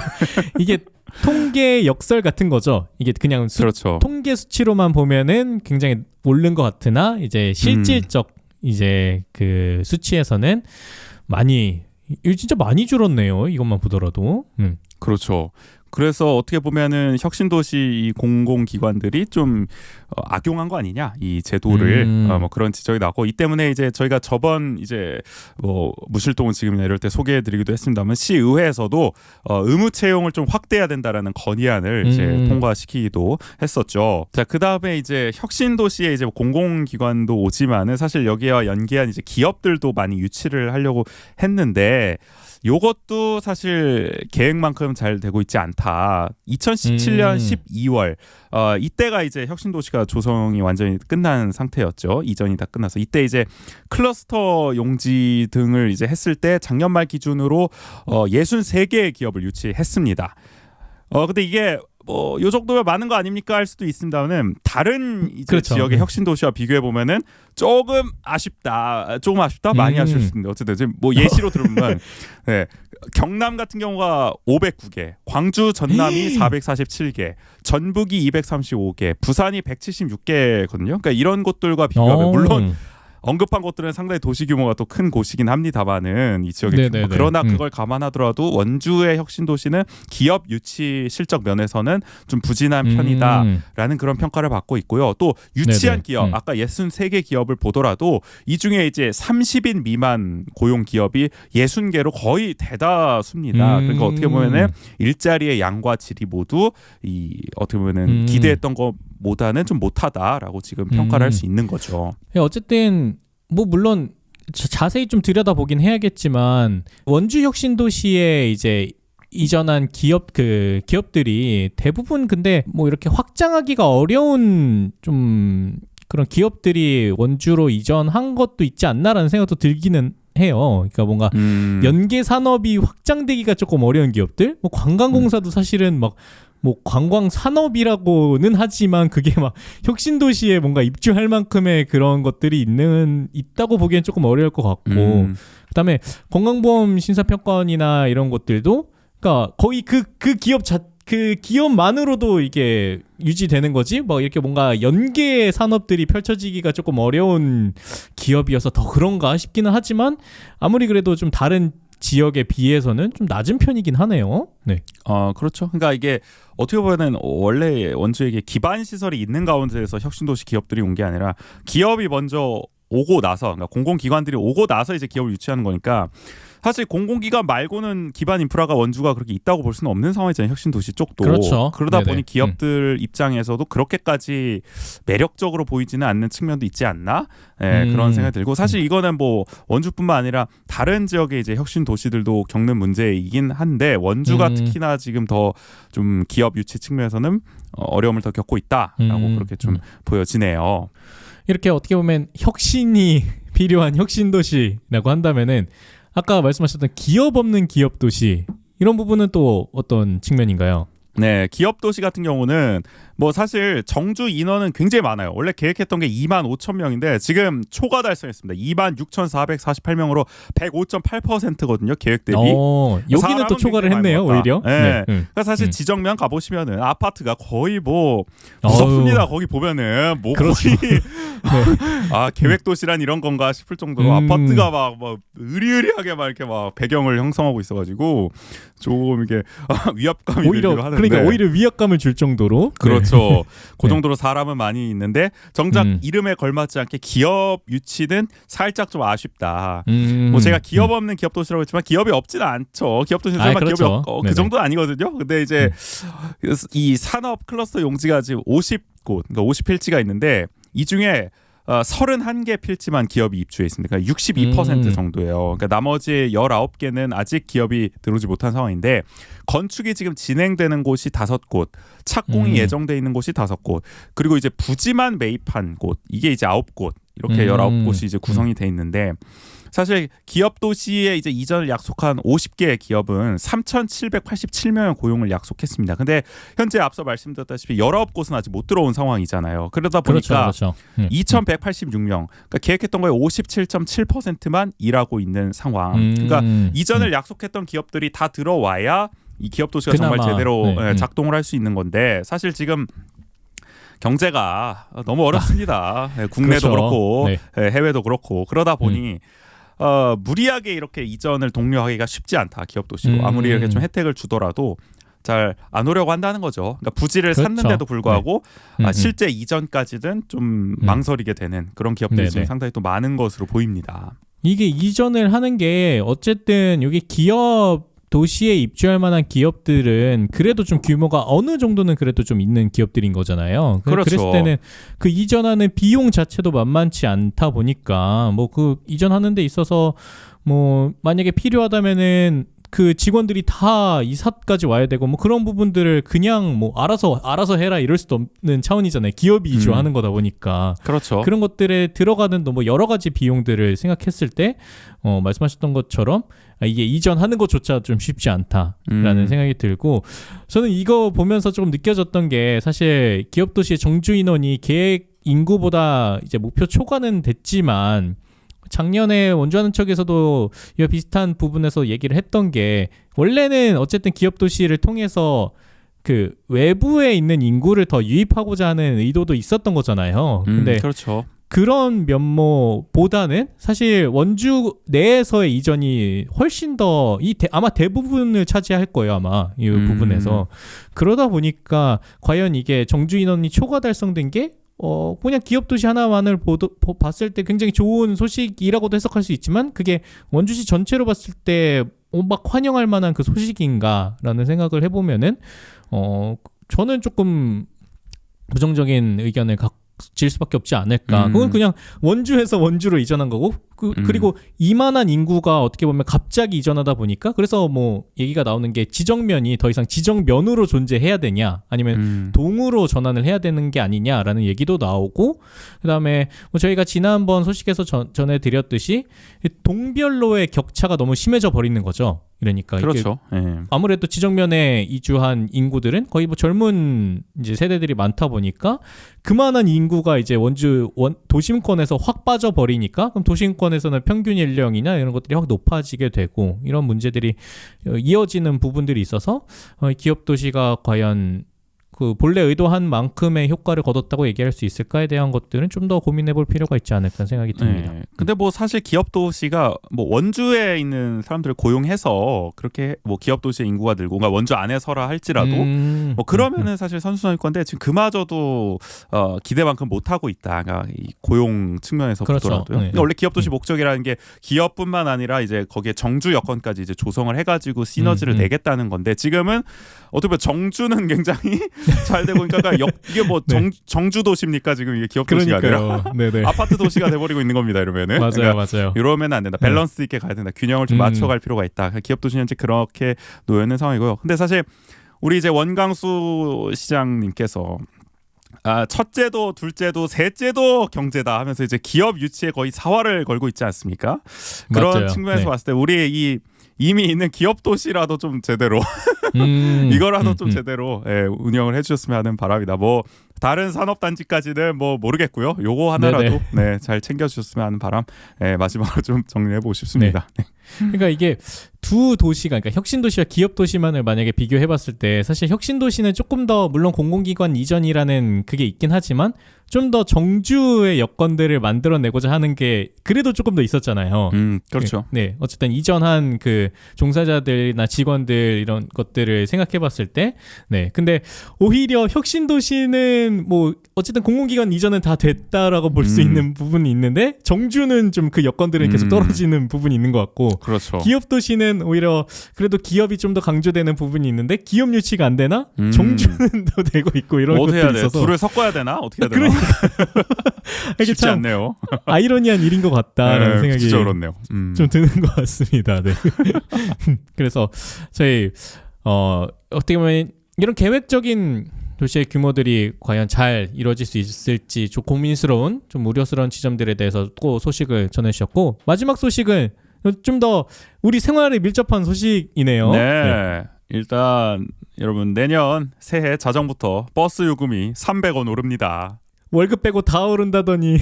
이게 통계 역설 같은 거죠. 이게 그냥 그렇죠. 통계 수치로만 보면은 굉장히 오른 것 같으나 이제 실질적 이제 그 수치에서는 진짜 많이 줄었네요. 이것만 보더라도. 그렇죠. 그래서 어떻게 보면은 혁신도시 이 공공기관들이 좀 악용한 거 아니냐 이 제도를 뭐 그런 지적이 나고, 이 때문에 이제 저희가 저번 이제 뭐 무실동은 지금이나 이럴 때 소개해드리기도 했습니다만 시의회에서도 의무 채용을 좀 확대해야 된다라는 건의안을 이제 통과시키기도 했었죠. 자, 그 다음에 이제 혁신도시에 이제 공공기관도 오지만은 사실 여기와 연계한 이제 기업들도 많이 유치를 하려고 했는데. 요것도 사실 계획만큼 잘 되고 있지 않다. 2017년 12월 이때가 이제 혁신도시가 조성이 완전히 끝난 상태였죠. 이전이 다 끝나서 이때 이제 클러스터 용지 등을 이제 했을 때 작년 말 기준으로 63개의 기업을 유치했습니다. 근데 이게 뭐 요 정도면 많은 거 아닙니까 할 수도 있습니다만은 다른 이제 그렇죠. 지역의 혁신 도시와 비교해 보면은 조금 아쉽다 많이 아쉬울 수 있는데 어쨌든 지금 뭐 예시로 들으면 네, 경남 같은 경우가 509개, 광주 전남이 447개, 전북이 235개, 부산이 176개거든요. 그러니까 이런 곳들과 비교하면 물론 언급한 곳들은 상당히 도시 규모가 또 큰 곳이긴 합니다만은 이 지역의 규모. 그러나 그걸 감안하더라도 원주의 혁신 도시는 기업 유치 실적 면에서는 좀 부진한 편이다라는 그런 평가를 받고 있고요. 또 유치한 기업 아까 63개 기업을 보더라도 이 중에 이제 30인 미만 고용 기업이 60개로 거의 대다수입니다. 그러니까 어떻게 보면은 일자리의 양과 질이 모두 이 어떻게 보면은 기대했던 것보다는 좀 못하다라고 지금 평가를 할 수 있는 거죠. 어쨌든 뭐 물론 자세히 좀 들여다보긴 해야겠지만 원주 혁신도시에 이제 이전한 기업들이 대부분 근데 뭐 이렇게 확장하기가 어려운 좀 그런 기업들이 원주로 이전한 것도 있지 않나라는 생각도 들기는 해요. 그러니까 뭔가 연계 산업이 확장되기가 조금 어려운 기업들, 뭐 관광공사도 사실은 막 뭐 관광 산업이라고는 하지만 그게 막 혁신도시에 뭔가 입주할 만큼의 그런 것들이 있다고 보기엔 조금 어려울 것 같고 그다음에 건강보험 심사평가원이나 이런 것들도 그러니까 거의 그 기업만으로도 이게 유지되는 거지 뭐 이렇게 뭔가 연계 산업들이 펼쳐지기가 조금 어려운 기업이어서 더 그런가 싶기는 하지만 아무리 그래도 좀 다른 지역에 비해서는 좀 낮은 편이긴 하네요. 네. 그렇죠. 그러니까 이게 어떻게 보면은 원래 원주에게 기반 시설이 있는 가운데에서 혁신도시 기업들이 온 게 아니라 기업이 먼저 오고 나서 그러니까 공공기관들이 오고 나서 이제 기업을 유치하는 거니까 사실 공공기관 말고는 기반 인프라가 원주가 그렇게 있다고 볼 수는 없는 상황이잖아요. 혁신도시 쪽도. 그렇죠. 그러다 네네. 보니 기업들 입장에서도 그렇게까지 매력적으로 보이지는 않는 측면도 있지 않나? 그런 생각이 들고 사실 이거는 뭐 원주뿐만 아니라 다른 지역의 이제 혁신도시들도 겪는 문제이긴 한데 원주가 특히나 지금 더 좀 기업 유치 측면에서는 어려움을 더 겪고 있다라고 그렇게 좀 보여지네요. 이렇게 어떻게 보면 혁신이 필요한 혁신도시라고 한다면은 아까 말씀하셨던 기업 없는 기업도시 이런 부분은 또 어떤 측면인가요? 네, 기업 도시 같은 경우는 뭐 사실 정주 인원은 굉장히 많아요. 원래 계획했던 게 25,000명인데 지금 초과 달성했습니다. 26,448명으로 105.8%거든요. 계획 대비. 여기는 또 초과를 했네요. 오히려. 네. 그러니까 사실 지정면 가보시면은 아파트가 거의 뭐 어우. 무섭습니다. 거기 보면은 뭐 그렇죠. 거의 계획 도시란 이런 건가 싶을 정도로 아파트가 막 으리으리하게 막 이렇게 막 배경을 형성하고 있어가지고 좀 이게 위압감이 오히려 들기도 하는데. 그러니까 오히려 위압감을 줄 정도로. 그렇죠. 그 네. 정도로 사람은 많이 있는데 정작 이름에 걸맞지 않게 기업 유치는 살짝 좀 아쉽다. 뭐 제가 기업 없는 기업 도시라고 했지만 기업이 없지는 않죠. 기업 도시는 설마 그렇죠. 기업이 없고 그 정도는 아니거든요. 근데 이제 이 산업 클러스터 용지가 지금 50곳, 그러니까 50필지가 있는데 이 중에 31개 필지만 기업이 입주해 있습니다. 그러니까 62% 정도예요. 그러니까 나머지 19개는 아직 기업이 들어오지 못한 상황인데 건축이 지금 진행되는 곳이 5곳, 착공이 예정돼 있는 곳이 5곳, 그리고 이제 부지만 매입한 곳 이게 이제 9곳 이렇게 19곳이 이제 구성이 돼 있는데 사실 기업 도시에 이제 이전을 약속한 50개의 기업은 3,787명의 고용을 약속했습니다. 근데 현재 앞서 말씀드렸다시피 19곳은 아직 못 들어온 상황이잖아요. 그러다 보니까 그렇죠. 2,186명, 그러니까 계획했던 거에 57.7%만 일하고 있는 상황. 그러니까 이전을 약속했던 기업들이 다 들어와야 이 기업 도시가 그나마, 정말 제대로 네. 작동을 할 수 있는 건데 사실 지금 경제가 너무 어렵습니다. 국내도 그렇죠. 그렇고 네. 해외도 그렇고 그러다 보니 무리하게 이렇게 이전을 독려하기가 쉽지 않다. 기업 도시고 아무리 이렇게 좀 혜택을 주더라도 잘 안 오려고 한다는 거죠. 그러니까 부지를 그렇죠. 샀는데도 불구하고 실제 이전까지는 좀 망설이게 되는 그런 기업들이 지금 상당히 또 많은 것으로 보입니다. 이게 이전을 하는 게 어쨌든 여기 기업 도시에 입주할 만한 기업들은 그래도 좀 규모가 어느 정도는 그래도 좀 있는 기업들인 거잖아요. 그렇죠. 그랬을 때는 그 이전하는 비용 자체도 만만치 않다 보니까 뭐 그 이전하는 데 있어서 뭐 만약에 필요하다면은 그 직원들이 다 이삿까지 와야 되고 뭐 그런 부분들을 그냥 뭐 알아서 해라 이럴 수도 없는 차원이잖아요. 기업이 이주하는 거다 보니까. 그렇죠. 그런 것들에 들어가는 뭐 여러 가지 비용들을 생각했을 때 말씀하셨던 것처럼 이게 이전하는 것조차 좀 쉽지 않다라는 생각이 들고 저는 이거 보면서 조금 느껴졌던 게 사실 기업 도시의 정주 인원이 계획 인구보다 이제 목표 초과는 됐지만 작년에 원주하는 척에서도 이와 비슷한 부분에서 얘기를 했던 게 원래는 어쨌든 기업 도시를 통해서 그 외부에 있는 인구를 더 유입하고자 하는 의도도 있었던 거잖아요. 근데 그렇죠. 그런 면모보다는 사실 원주 내에서의 이전이 훨씬 더 아마 대부분을 차지할 거예요. 아마 이 부분에서 그러다 보니까 과연 이게 정주 인원이 초과 달성된 게 그냥 기업 도시 하나만을 봤을 때 굉장히 좋은 소식이라고도 해석할 수 있지만 그게 원주시 전체로 봤을 때 막 환영할 만한 그 소식인가라는 생각을 해보면은 저는 조금 부정적인 의견을 질 수밖에 없지 않을까. 그건 그냥 원주에서 원주로 이전한 거고 그리고 이만한 인구가 어떻게 보면 갑자기 이전하다 보니까 그래서 뭐 얘기가 나오는 게 지정면이 더 이상 지정면으로 존재해야 되냐 아니면 동으로 전환을 해야 되는 게 아니냐라는 얘기도 나오고 그다음에 뭐 저희가 지난번 소식에서 전해드렸듯이 동별로의 격차가 너무 심해져 버리는 거죠. 이러니까 이게 그렇죠. 예. 아무래도 지정면에 이주한 인구들은 거의 뭐 젊은 이제 세대들이 많다 보니까 그만한 인구가 이제 도심권에서 확 빠져버리니까 그럼 도심권에서는 평균 연령이나 이런 것들이 확 높아지게 되고 이런 문제들이 이어지는 부분들이 있어서 기업 도시가 과연 그 본래 의도한 만큼의 효과를 거뒀다고 얘기할 수 있을까에 대한 것들은 좀 더 고민해 볼 필요가 있지 않을까 생각이 듭니다. 네. 근데 뭐 사실 기업 도시가 뭐 원주에 있는 사람들을 고용해서 그렇게 뭐 기업 도시의 인구가 늘고, 그러니까 원주 안에서라 할지라도 뭐 그러면은 사실 선순환일 건데 지금 그마저도 기대만큼 못 하고 있다. 그러니까 이 고용 측면에서 그렇죠. 보더라도요. 네. 그러니까 원래 기업 도시 목적이라는 게 기업뿐만 아니라 이제 거기에 정주 여건까지 이제 조성을 해가지고 시너지를 내겠다는 건데 지금은 어떻게 보면 정주는 굉장히 잘 되고 그러니까 이게 뭐 정주 도시입니까 지금 이게 기업 도시가 아니라 네네. 아파트 도시가 돼버리고 있는 겁니다. 이러면은 맞아요, 그러니까 맞아요. 이러면 안 된다. 밸런스 있게 가야 된다. 균형을 좀 맞춰갈 필요가 있다. 기업 도시는 현재 그렇게 놓여 있는 상황이고요. 근데 사실 우리 이제 원광수 시장님께서 첫째도 둘째도 셋째도 경제다 하면서 이제 기업 유치에 거의 사활을 걸고 있지 않습니까? 그런 맞아요. 측면에서 네. 봤을 때 우리 이미 있는 기업 도시라도 좀 제대로 이거라도 좀 제대로 운영을 해주셨으면 하는 바람이다. 뭐 다른 산업단지까지는 뭐 모르겠고요. 요거 하나라도 잘 챙겨주셨으면 하는 바람. 마지막으로 좀 정리해보고 싶습니다. 네. 그러니까 이게 두 도시가, 그러니까 혁신도시와 기업도시만을 만약에 비교해봤을 때 사실 혁신도시는 조금 더 물론 공공기관 이전이라는 그게 있긴 하지만 좀 더 정주의 여건들을 만들어내고자 하는 게 그래도 조금 더 있었잖아요. 그렇죠. 네, 어쨌든 이전한 그 종사자들이나 직원들 이런 것들을 생각해봤을 때, 네, 근데 오히려 혁신도시는 뭐 어쨌든 공공기관 이전은 다 됐다라고 볼 수 있는 부분이 있는데 정주는 좀 그 여건들은 계속 떨어지는 부분이 있는 것 같고, 그렇죠. 기업도시는 오히려 그래도 기업이 좀 더 강조되는 부분이 있는데 기업 유치가 안 되나? 정주는 더 되고 있고 이런 것들이 해야 돼? 있어서 둘을 섞어야 되나? 어떻게 해야 되나? 이게 쉽지 참 않네요. 아이러니한 일인 것 같다라는 생각이 진짜 그렇네요. 좀 드는 것 같습니다. 네. 그래서 저희 어떻게 보면 이런 계획적인 도시의 규모들이 과연 잘 이루어질 수 있을지 좀 고민스러운, 좀 우려스러운 지점들에 대해서 또 소식을 전해주셨고, 마지막 소식은 좀 더 우리 생활에 밀접한 소식이네요. 네. 일단 여러분 내년 새해 자정부터 버스 요금이 300원 오릅니다. 월급 빼고 다 오른다더니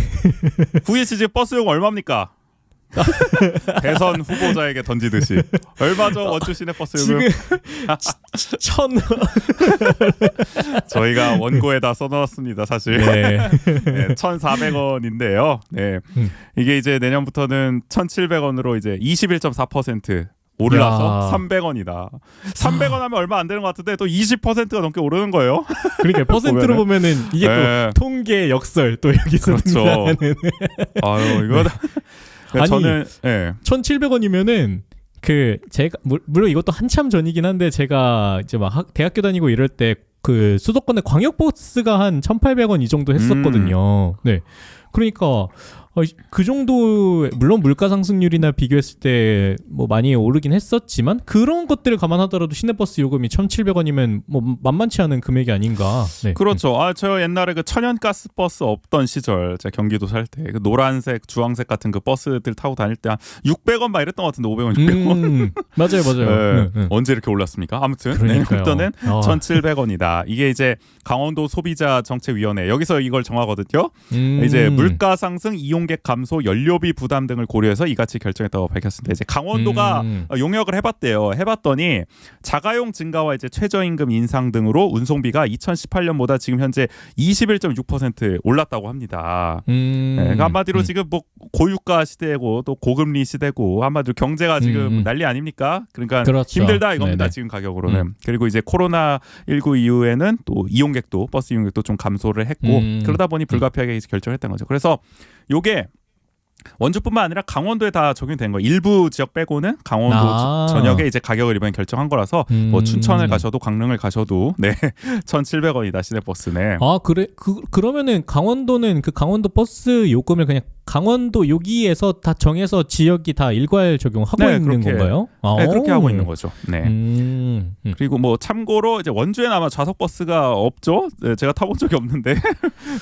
후이 씨 지금 버스 요금 얼마입니까? 대선 후보자에게 던지듯이 얼마죠 원주 시내 버스 요금? 지금 1,000 저희가 원고에다 써놓았습니다. 사실 네. 1,400원인데요. 네, 이게 이제 내년부터는 1,700원으로 이제 21.4% 올라서 300원이다. 300원 하면 얼마 안 되는 것 같은데 또 20%가 넘게 오르는 거예요. 그러니까 퍼센트로 보면은 이게 네. 또 통계 역설 또 여기서 그렇죠. 등장하는. 아유 이거 아니, 저는 1,700원이면은 그 제가 물론 이것도 한참 전이긴 한데 제가 이제 막 대학교 다니고 이럴 때 그 수도권에 광역버스가 한 1,800원 이 정도 했었거든요. 네. 그러니까 그 정도, 물론 물가 상승률이나 비교했을 때 뭐 많이 오르긴 했었지만 그런 것들을 감안하더라도 시내버스 요금이 1,700원이면 뭐 만만치 않은 금액이 아닌가. 네. 그렇죠. 저 옛날에 그 천연가스 버스 없던 시절, 제가 경기도 살 때 그 노란색, 주황색 같은 그 버스들 타고 다닐 때 한 600원 막 이랬던 것 같은데 500원, 600원. 맞아요. 네. 언제 이렇게 올랐습니까? 아무튼 그러니까요. 내년부터는 1,700원이다. 이게 이제 강원도 소비자 정책위원회 여기서 이걸 정하거든요. 이제 물가 상승, 이용객 감소, 연료비 부담 등을 고려해서 이같이 결정했다고 밝혔습니다. 이제 강원도가 용역을 해봤대요. 해봤더니 자가용 증가와 이제 최저임금 인상 등으로 운송비가 2018년보다 지금 현재 21.6% 올랐다고 합니다. 네, 그러니까 한마디로 지금 뭐 고유가 시대고 또 고금리 시대고 한마디로 경제가 지금 난리 아닙니까? 그러니까 그렇죠. 힘들다 이겁니다. 네네. 지금 가격으로는. 그리고 이제 코로나19 이후에는 또 이용객도 버스 이용객도 좀 감소를 했고 그러다 보니 불가피하게 결정했던 거죠. 그래서 요게 원주뿐만 아니라 강원도에 다 적용된 거예요. 일부 지역 빼고는 강원도 전역에 이제 가격을 이번에 결정한 거라서 뭐 춘천을 가셔도 강릉을 가셔도 1,700원이다 시내버스네. 그러면은 강원도는 그 강원도 버스 요금을 그냥 강원도 여기에서 다 정해서 지역이 다 일괄 적용하고 있는 건가요? 네, 그렇게 하고 있는 거죠. 네. 그리고 뭐 참고로 이제 원주에는 아마 좌석 버스가 없죠. 네, 제가 타본 적이 없는데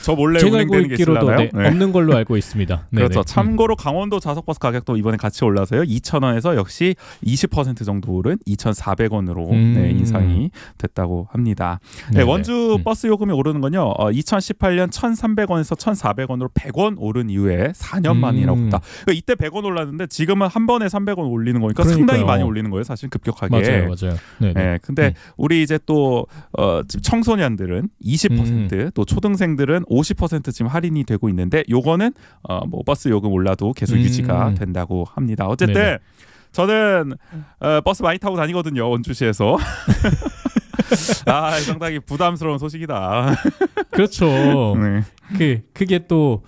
저 몰래 제가 알고 운행되는 게 있기로도 있을라나요? 없는 걸로 알고 있습니다. 그렇죠. 네네. 참고로 강원도 좌석버스 가격도 이번에 같이 올라서요. 2,000원에서 역시 20% 정도 오른 2,400원으로 네, 인상이 됐다고 합니다. 네, 원주 버스 요금이 오르는 건요. 2018년 1,300원에서 1,400원으로 100원 오른 이후에 4년 만이라고 합니다. 그러니까 이때 100원 올랐는데 지금은 한 번에 300원 올리는 거니까 그러니까요. 상당히 많이 올리는 거예요. 사실 급격하게. 맞아요. 네, 근데 우리 이제 또 청소년들은 20%, 또 초등생들은 50% 지금 할인이 되고 있는데 요거는 뭐 버스 요금 올라도 계속 유지가 된다고 합니다. 어쨌든 네네. 저는 버스 많이 타고 다니거든요. 원주시에서. 상당히 부담스러운 소식이다. 그렇죠. 네. 그게 또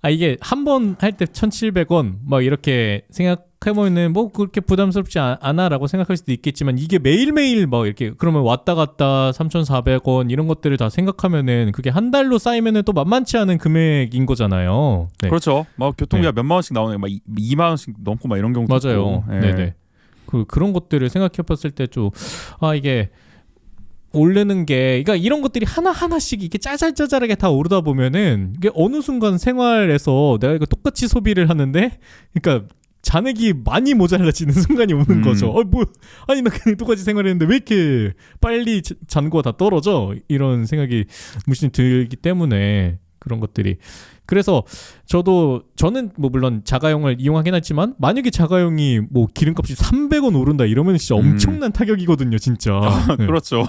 이게 한 번 할 때 1,700원 막 이렇게 생각해보면은 뭐 그렇게 부담스럽지 않아라고 생각할 수도 있겠지만 이게 매일매일 막 이렇게 그러면 왔다 갔다 3,400원 이런 것들을 다 생각하면은 그게 한 달로 쌓이면은 또 만만치 않은 금액인 거잖아요. 네. 그렇죠. 뭐 교통비가 몇만 원씩 나오는 막 2만 원씩 넘고 막 이런 경우도 맞아요. 있고. 네네. 그런 것들을 생각해봤을 때 좀 이게 오르는 게, 그러니까 이런 것들이 하나하나씩 이렇게 짜잘짜잘하게 다 오르다 보면은 이게 어느 순간 생활에서 내가 이거 똑같이 소비를 하는데, 그러니까 잔액이 많이 모자라지는 순간이 오는 거죠. 아니 나 그냥 똑같이 생활했는데 왜 이렇게 빨리 잔고가 다 떨어져? 이런 생각이 무심 들기 때문에 그런 것들이. 그래서 저는 뭐 물론 자가용을 이용하긴 하지만 만약에 자가용이 뭐 기름값이 300원 오른다 이러면 진짜 엄청난 타격이거든요, 진짜. 네. 그렇죠.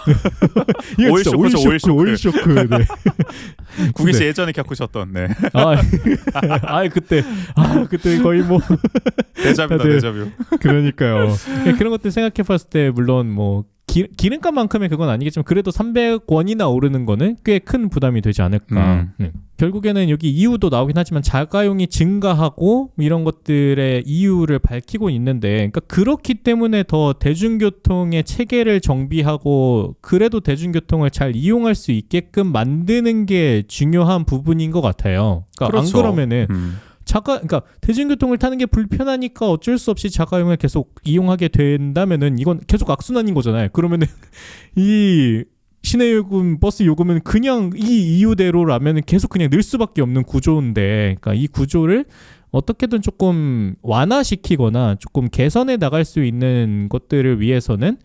오일 쇼크. 네. 국기 씨 예전에 겪으셨던. 네. 그때 거의 뭐 데자뷰다, 데자뷰. 그러니까요. 그런 것들 생각해봤을 때 물론 뭐 기름값만큼의 그건 아니겠지만 그래도 300원이나 오르는 거는 꽤 큰 부담이 되지 않을까. 결국에는 여기 이유도 나오긴 하지만 자가용이 증가하고 이런 것들의 이유를 밝히고 있는데, 그러니까 그렇기 때문에 더 대중교통의 체계를 정비하고 그래도 대중교통을 잘 이용할 수 있게끔 만드는 게 중요한 부분인 것 같아요. 그러니까 그렇죠. 안 그러면은 그러니까 대중교통을 타는 게 불편하니까 어쩔 수 없이 자가용을 계속 이용하게 된다면은 이건 계속 악순환인 거잖아요. 그러면은 이 시내 요금, 버스 요금은 그냥 이 이유대로라면 계속 그냥 늘 수밖에 없는 구조인데, 그러니까 이 구조를 어떻게든 조금 완화시키거나 조금 개선해 나갈 수 있는 것들을 위해서는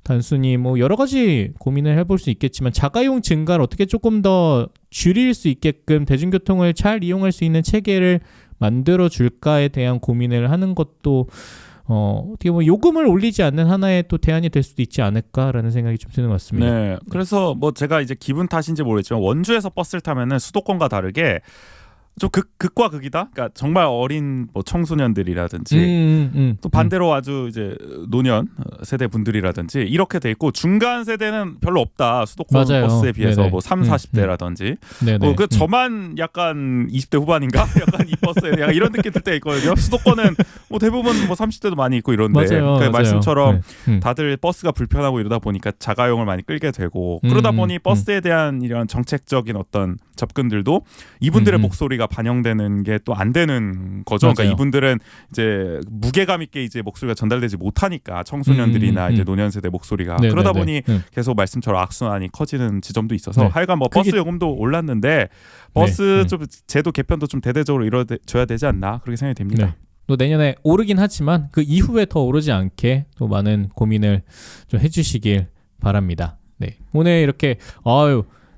단순히 뭐 여러 가지 고민을 해볼 수 있겠지만 자가용 증가를 어떻게 조금 더 줄일 수 있게끔 대중교통을 잘 이용할 수 있는 체계를 만들어 줄까에 대한 고민을 하는 것도 어떻게 보면 요금을 올리지 않는 하나의 또 대안이 될 수도 있지 않을까라는 생각이 좀 드는 것 같습니다. 네. 그래서 뭐 제가 이제 기분 탓인지 모르겠지만 원주에서 버스를 타면은 수도권과 다르게 좀 극과 극이다. 그러니까 정말 어린 뭐 청소년들이라든지 또 반대로 아주 이제 노년 세대 분들이라든지 이렇게 돼 있고 중간 세대는 별로 없다. 수도권 맞아요. 버스에 비해서 네네. 뭐 3, 40대라든지. 네네. 저만 약간 20대 후반인가? 약간 이 버스에 약간 이런 느낌 들 때 있거든요. 수도권은 뭐 대부분 뭐 30대도 많이 있고 이런데 맞아요. 말씀처럼 네. 다들 버스가 불편하고 이러다 보니까 자가용을 많이 끌게 되고 그러다 보니 버스에 대한 이런 정책적인 어떤 접근들도 이분들의 목소리가 반영되는 게 또 안 되는 거죠. 맞아요. 그러니까 이분들은 이제 무게감 있게 이제 목소리가 전달되지 못하니까 청소년들이나 이제 노년 세대 목소리가 네네네. 그러다 보니 계속 말씀처럼 악순환이 커지는 지점도 있어서 네. 하여간 뭐 버스 요금도 올랐는데 버스 좀 제도 개편도 좀 대대적으로 이루어져야 되지 않나 그렇게 생각이 됩니다. 네. 또 내년에 오르긴 하지만 그 이후에 더 오르지 않게 또 많은 고민을 좀 해주시길 바랍니다. 네. 오늘 이렇게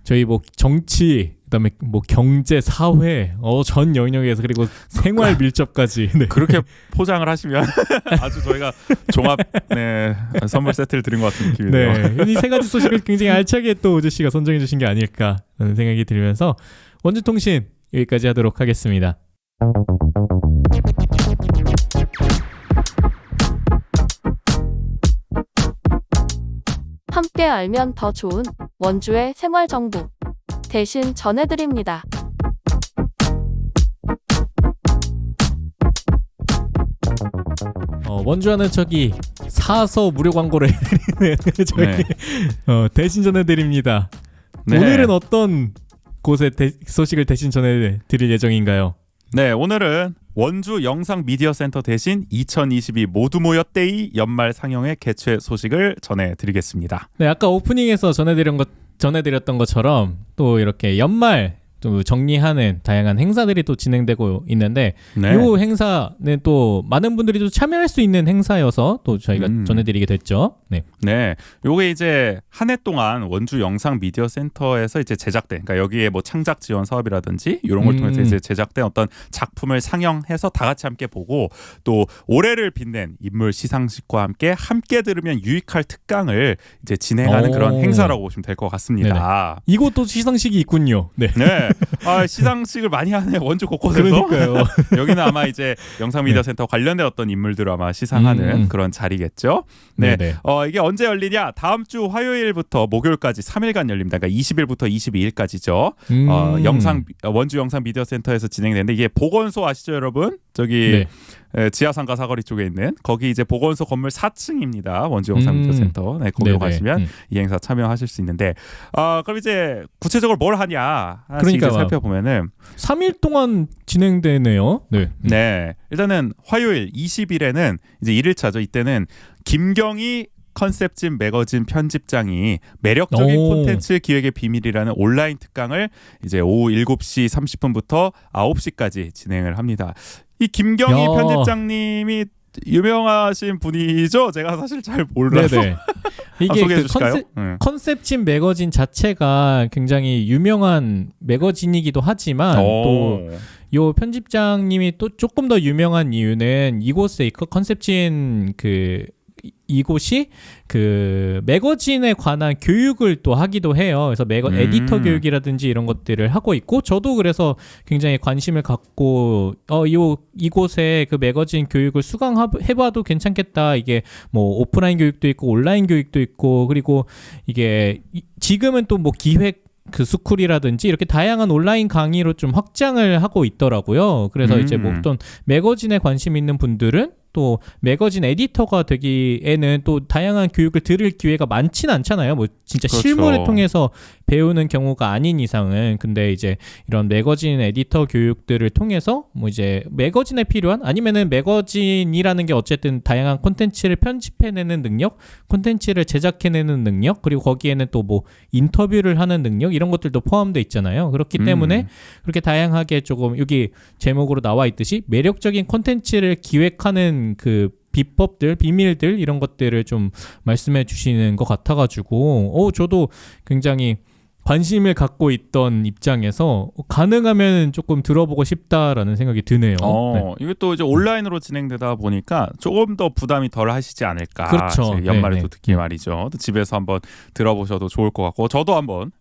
저희 뭐 정치 그다음에 뭐 경제, 사회, 전 영역에서 그리고 생활 밀접까지 그렇게 포장을 하시면 아주 저희가 종합 선물 세트를 드린 것 같은 느낌이네요. 네, 이 세 가지 소식을 굉장히 알차게 또 우재 씨가 선정해 주신 게 아닐까라는 생각이 들면서 원주통신 여기까지 하도록 하겠습니다. 함께 알면 더 좋은 원주의 생활 정보 대신 전해드립니다. 원주하는 척이 사서 무료 광고를 저희 대신 전해드립니다. 네. 오늘은 어떤 곳에 소식을 대신 전해드릴 예정인가요? 네, 오늘은 원주 영상 미디어 센터 대신 2022 모두 모였데이 연말 상영회 개최 소식을 전해드리겠습니다. 네, 아까 오프닝에서 전해드렸던 것처럼 또 이렇게 연말 또 정리하는 다양한 행사들이 또 진행되고 있는데 네. 이 행사는 또 많은 분들이 또 참여할 수 있는 행사여서 또 저희가 전해드리게 됐죠. 네. 네, 요게 이제 한 해 동안 원주 영상 미디어 센터에서 이제 제작된, 그러니까 여기에 뭐 창작 지원 사업이라든지 이런 걸 통해서 이제 제작된 어떤 작품을 상영해서 다 같이 함께 보고 또 올해를 빛낸 인물 시상식과 함께 들으면 유익할 특강을 이제 진행하는 그런 행사라고 보시면 될 것 같습니다. 이곳도 시상식이 있군요. 네. 네, 시상식을 많이 하네 원주 곳곳에서. 그러니까요. 여기는 아마 이제 영상 미디어 센터 관련된 어떤 인물들을 아마 시상하는 그런 자리겠죠. 네, 네네. 이게 언제 열리냐? 다음 주 화요일부터 목요일까지 3일간 열립니다. 그러니까 20일부터 22일까지죠. 원주 영상 미디어 센터에서 진행되는데 이게 보건소 아시죠, 여러분? 저기 지하상가 사거리 쪽에 있는 거기 이제 보건소 건물 4층입니다. 원주 영상 미디어 센터. 네, 거기로 가시면 이 행사 참여하실 수 있는데 그럼 이제 구체적으로 뭘 하냐? 그러니까 살펴보면은 3일 동안 진행되네요. 네. 네. 일단은 화요일 20일에는 이제 1일차죠. 이때는 김경희 컨셉진 매거진 편집장이 매력적인 콘텐츠 기획의 비밀이라는 온라인 특강을 이제 오후 7시 30분부터 9시까지 진행을 합니다. 이 김경희 편집장님이 유명하신 분이죠. 제가 사실 잘 몰라서. 네네. 이게 소개해 주실까요? 컨셉진 매거진 자체가 굉장히 유명한 매거진이기도 하지만 또 요 편집장님이 또 조금 더 유명한 이유는 이곳에 컨셉진 이곳이 그 매거진에 관한 교육을 또 하기도 해요. 그래서 에디터 교육이라든지 이런 것들을 하고 있고 저도 그래서 굉장히 관심을 갖고 이곳에 그 매거진 교육을 수강해봐도 괜찮겠다. 이게 뭐 오프라인 교육도 있고 온라인 교육도 있고 그리고 이게 지금은 또 뭐 기획 스쿨이라든지 이렇게 다양한 온라인 강의로 좀 확장을 하고 있더라고요. 그래서 이제 뭐 어떤 매거진에 관심 있는 분들은 또 매거진 에디터가 되기에는 또 다양한 교육을 들을 기회가 많진 않잖아요. 뭐 진짜 그렇죠. 실무를 통해서 배우는 경우가 아닌 이상은. 근데 이제 이런 매거진 에디터 교육들을 통해서 뭐 이제 매거진에 필요한 아니면은 매거진이라는 게 어쨌든 다양한 콘텐츠를 편집해내는 능력, 콘텐츠를 제작해내는 능력, 그리고 거기에는 또 뭐 인터뷰를 하는 능력 이런 것들도 포함되어 있잖아요. 그렇기 때문에 그렇게 다양하게 조금 여기 제목으로 나와 있듯이 매력적인 콘텐츠를 기획하는 그 비법들, 비밀들 이런 것들을 좀 말씀해 주시는 것 같아가지고 저도 굉장히 관심을 갖고 있던 입장에서 가능하면 조금 들어보고 싶다라는 생각이 드네요. 이게 또 이제 온라인으로 진행되다 보니까 조금 더 부담이 덜 하시지 않을까. 그렇죠. 연말에 또 듣기 말이죠. 또 집에서 한번 들어보셔도 좋을 것 같고 저도 한번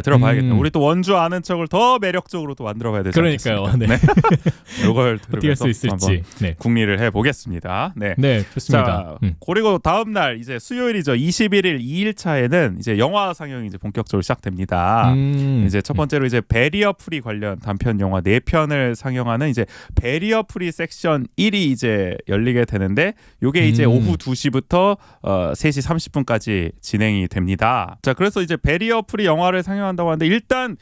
들어봐야겠다. 우리 또 원주 아는 척을 더 매력적으로 또 만들어봐야 되지 그러니까요. 않겠습니까? 네. 이걸 어떻게 할 수 있을지. 네. 궁리를 해보겠습니다. 네, 좋습니다. 자, 그리고 다음 날 이제 수요일이죠. 21일 2일차에는 이제 영화 상영이 이제 본격적으로 시작됩니다. 이제 첫 번째로 이제 배리어 프리 관련 단편 영화 4편을 상영하는 이제 배리어 프리 섹션 1이 이제 열리게 되는데 요게 이제 오후 2시부터 3시 30분까지 진행이 됩니다. 자, 그래서 이제 배리어 프리 영화를 상영한다고 하는데 일단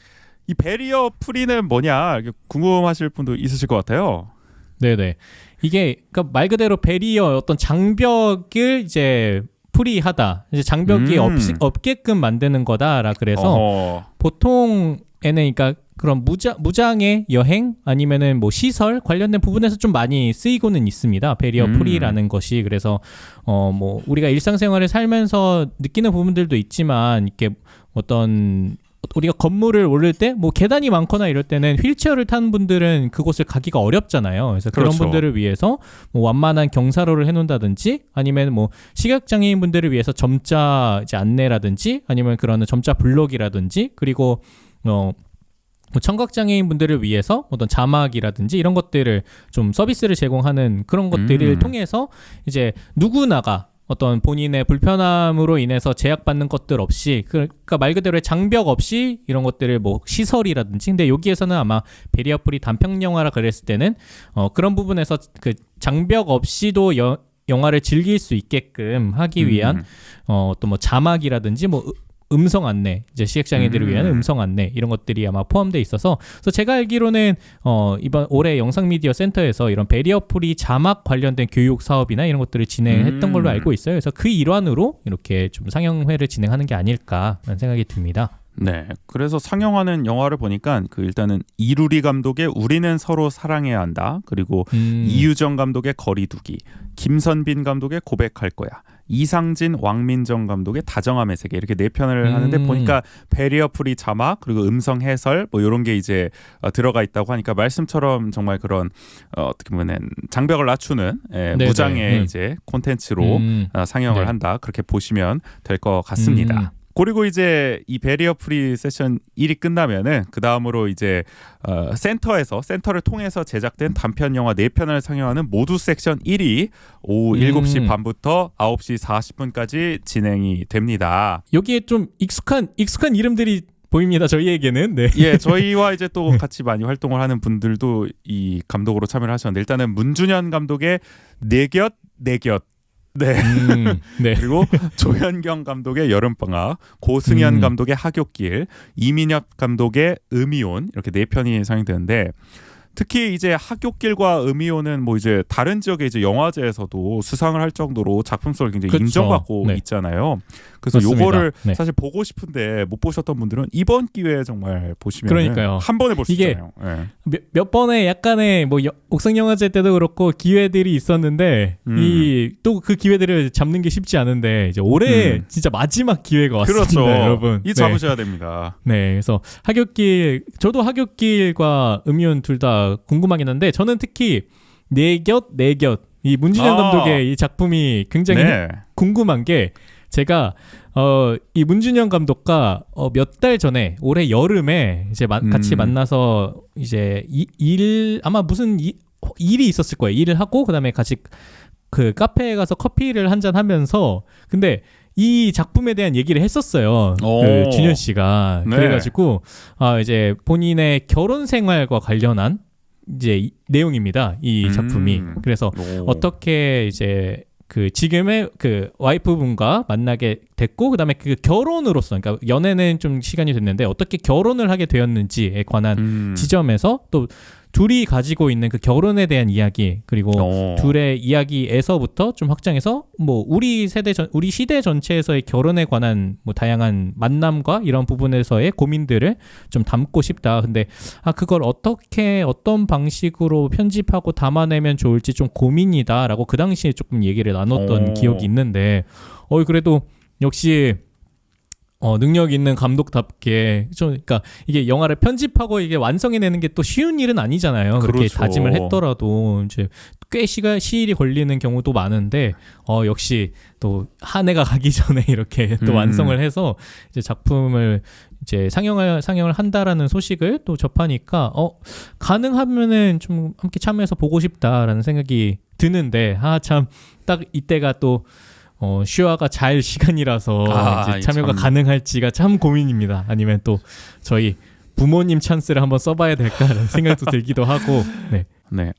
이 배리어 프리는 뭐냐 궁금하실 분도 있으실 것 같아요. 네네. 이게 그러니까 말 그대로 배리어 어떤 장벽을 이제 프리하다. 이제 장벽이 없게끔 만드는 거다라 그래서 보통에는 그러니까 그런 무장의 여행 아니면은 뭐 시설 관련된 부분에서 좀 많이 쓰이고는 있습니다. 배리어 프리라는 것이. 그래서 뭐 우리가 일상생활을 살면서 느끼는 부분들도 있지만 이렇게 어떤 우리가 건물을 오를 때 뭐 계단이 많거나 이럴 때는 휠체어를 타는 분들은 그곳을 가기가 어렵잖아요. 그래서 그런 분들을 위해서 뭐 완만한 경사로를 해놓는다든지 아니면 뭐 시각장애인 분들을 위해서 점자 이제 안내라든지 아니면 그런 점자 블록이라든지 그리고 청각장애인 분들을 위해서 어떤 자막이라든지 이런 것들을 좀 서비스를 제공하는 그런 것들을 통해서 이제 누구나가 어떤 본인의 불편함으로 인해서 제약받는 것들 없이 그러니까 말 그대로 장벽 없이 이런 것들을 뭐 시설이라든지 근데 여기에서는 아마 배리어 프리 단편 영화라 그랬을 때는 그런 부분에서 그 장벽 없이도 영화를 즐길 수 있게끔 하기 위한 어떤 뭐 자막이라든지 뭐 음성 안내, 이제 시각장애인들을 위한 음성 안내 이런 것들이 아마 포함되어 있어서 그래서 제가 알기로는 이번 올해 영상미디어 센터에서 이런 배리어 프리 자막 관련된 교육 사업이나 이런 것들을 진행했던 걸로 알고 있어요. 그래서 그 일환으로 이렇게 좀 상영회를 진행하는 게 아닐까라는 생각이 듭니다. 네. 그래서 상영하는 영화를 보니까 그 일단은 이루리 감독의 우리는 서로 사랑해야 한다. 그리고 이유정 감독의 거리두기, 김선빈 감독의 고백할 거야, 이상진 왕민정 감독의 다정함의 세계, 이렇게 네 편을 하는데 보니까 베리어 프리 자막 그리고 음성 해설 뭐 이런 게 이제 들어가 있다고 하니까 말씀처럼 정말 그런 어떻게 보면 장벽을 낮추는 무장의 이제 콘텐츠로 상영을 한다. 그렇게 보시면 될 것 같습니다. 그리고 이제 이 베리어 프리 세션 1이 끝나면은 그 다음으로 이제 센터를 통해서 제작된 단편 영화 4편을 상영하는 모두 섹션 1이 오후 7시 반부터 9시 40분까지 진행이 됩니다. 여기에 좀 익숙한 이름들이 보입니다. 저희에게는. 네. 예, 저희와 이제 또 같이 많이 활동을 하는 분들도 이 감독으로 참여를 하셨는데 일단은 문준현 감독의 내곁 네. 네. 그리고 조현경 감독의 여름방학, 고승현 감독의 하굣길, 이민혁 감독의 음이온, 이렇게 4편이 상영되는데 특히 이제 하굣길과 음이온은 뭐 이제 다른 지역의 이제 영화제에서도 수상을 할 정도로 작품성을 굉장히 그쵸. 인정받고 네. 있잖아요. 그래서 맞습니다. 요거를 네. 사실 보고 싶은데 못 보셨던 분들은 이번 기회에 정말 보시면 그러니까요. 한 번에 볼 수 이게 있잖아요. 네. 몇 번의 약간의 뭐 옥상 영화제 때도 그렇고 기회들이 있었는데 이 또 그 기회들을 잡는 게 쉽지 않은데 이제 올해 진짜 마지막 기회가 왔습니다. 그렇죠. 여러분. 이 잡으셔야 됩니다. 네, 그래서 저도 하굣길과 음이온 둘 다 궁금하긴 한데 저는 특히 내곁 이 문준현 감독의 이 작품이 굉장히 궁금한 게 제가 이 문준현 감독과 몇 달 전에 올해 여름에 이제 같이 만나서 이제 아마 무슨 일이 있었을 거예요. 일을 하고 그다음에 같이 그 카페에 가서 커피를 한잔 하면서 근데 이 작품에 대한 얘기를 했었어요. 그 준현 씨가. 네. 그래가지고 이제 본인의 결혼 생활과 관련한 이제 내용입니다. 이 작품이. 그래서 어떻게 이제 그 지금의 그 와이프분과 만나게 됐고 그다음에 그 결혼으로서 그러니까 연애는 좀 시간이 됐는데 어떻게 결혼을 하게 되었는지에 관한 지점에서 또 둘이 가지고 있는 그 결혼에 대한 이야기 그리고 둘의 이야기에서부터 좀 확장해서 뭐 우리 시대 전체에서의 결혼에 관한 뭐 다양한 만남과 이런 부분에서의 고민들을 좀 담고 싶다. 근데 그걸 어떤 방식으로 편집하고 담아내면 좋을지 좀 고민이다라고 그 당시에 조금 얘기를 나눴던 기억이 있는데 그래도 역시 능력 있는 감독답게 그러니까 이게 영화를 편집하고 이게 완성해내는 게 또 쉬운 일은 아니잖아요. 그렇게 그렇죠. 다짐을 했더라도 이제 꽤 시일이 걸리는 경우도 많은데 역시 또 한 해가 가기 전에 이렇게 또 완성을 해서 이제 작품을 이제 상영을 한다라는 소식을 또 접하니까 가능하면은 좀 함께 참여해서 보고 싶다라는 생각이 드는데 참 딱 이때가 또 슈아가 잘 시간이라서 이제 참여가 가능할지가 참 고민입니다. 아니면 또 저희 부모님 찬스를 한번 써봐야 될까라는 생각도 들기도 하고. 네. 네.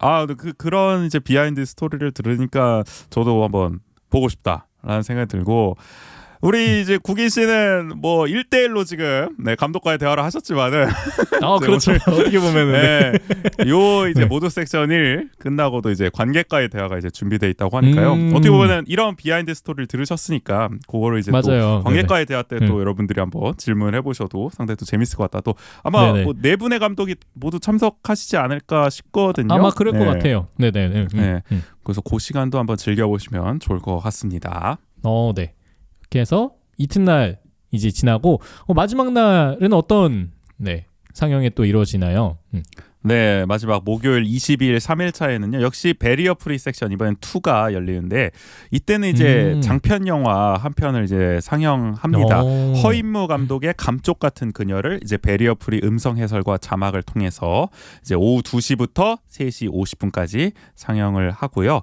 그런 이제 비하인드 스토리를 들으니까 저도 한번 보고 싶다라는 생각이 들고. 우리 이제 국인 씨는 뭐 1대1로 지금 감독과의 대화를 하셨지만은 그렇죠. 어떻게 보면은 요 이제 모두 섹션 1 끝나고도 이제 관객과의 대화가 이제 준비돼 있다고 하니까요. 어떻게 보면은 이런 비하인드 스토리를 들으셨으니까 그거를 이제 맞아요. 또 관객과의 대화 때 또 여러분들이 한번 질문해 보셔도 상당히 또 재밌을 것 같다. 또 아마 뭐 4분의 감독이 모두 참석하시지 않을까 싶거든요. 아마 그럴 것 같아요. 네네. 그래서 그 시간도 한번 즐겨보시면 좋을 것 같습니다. 네. 이렇게 해서 이튿날 이제 지나고 마지막 날은 어떤 상영이 또 이루어지나요? 네, 마지막 목요일 22일 3일차에는요. 역시 베리어 프리 섹션 이번엔 2가 열리는데 이때는 이제 장편 영화 한 편을 이제 상영합니다. 허인무 감독의 감쪽 같은 그녀를 이제 베리어 프리 음성 해설과 자막을 통해서 이제 오후 2시부터 3시 50분까지 상영을 하고요.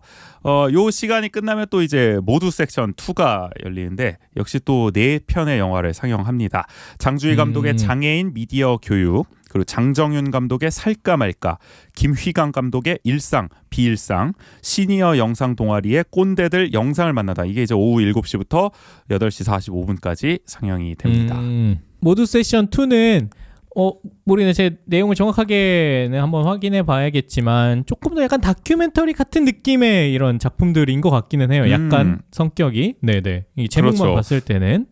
요 시간이 끝나면 또 이제 모두 섹션 2가 열리는데 역시 또 4편의 영화를 상영합니다. 장주희 감독의 장애인 미디어 교육, 그리고 장정윤 감독의 살까 말까, 김휘강 감독의 일상, 비일상, 시니어 영상 동아리의 꼰대들 영상을 만나다. 이게 이제 오후 7시부터 8시 45분까지 상영이 됩니다. 모두 세션 2는 우리는 제 내용을 정확하게는 한번 확인해 봐야겠지만 조금 더 약간 다큐멘터리 같은 느낌의 이런 작품들인 것 같기는 해요. 약간 성격이. 네네. 이 제목만 그렇죠. 봤을 때는.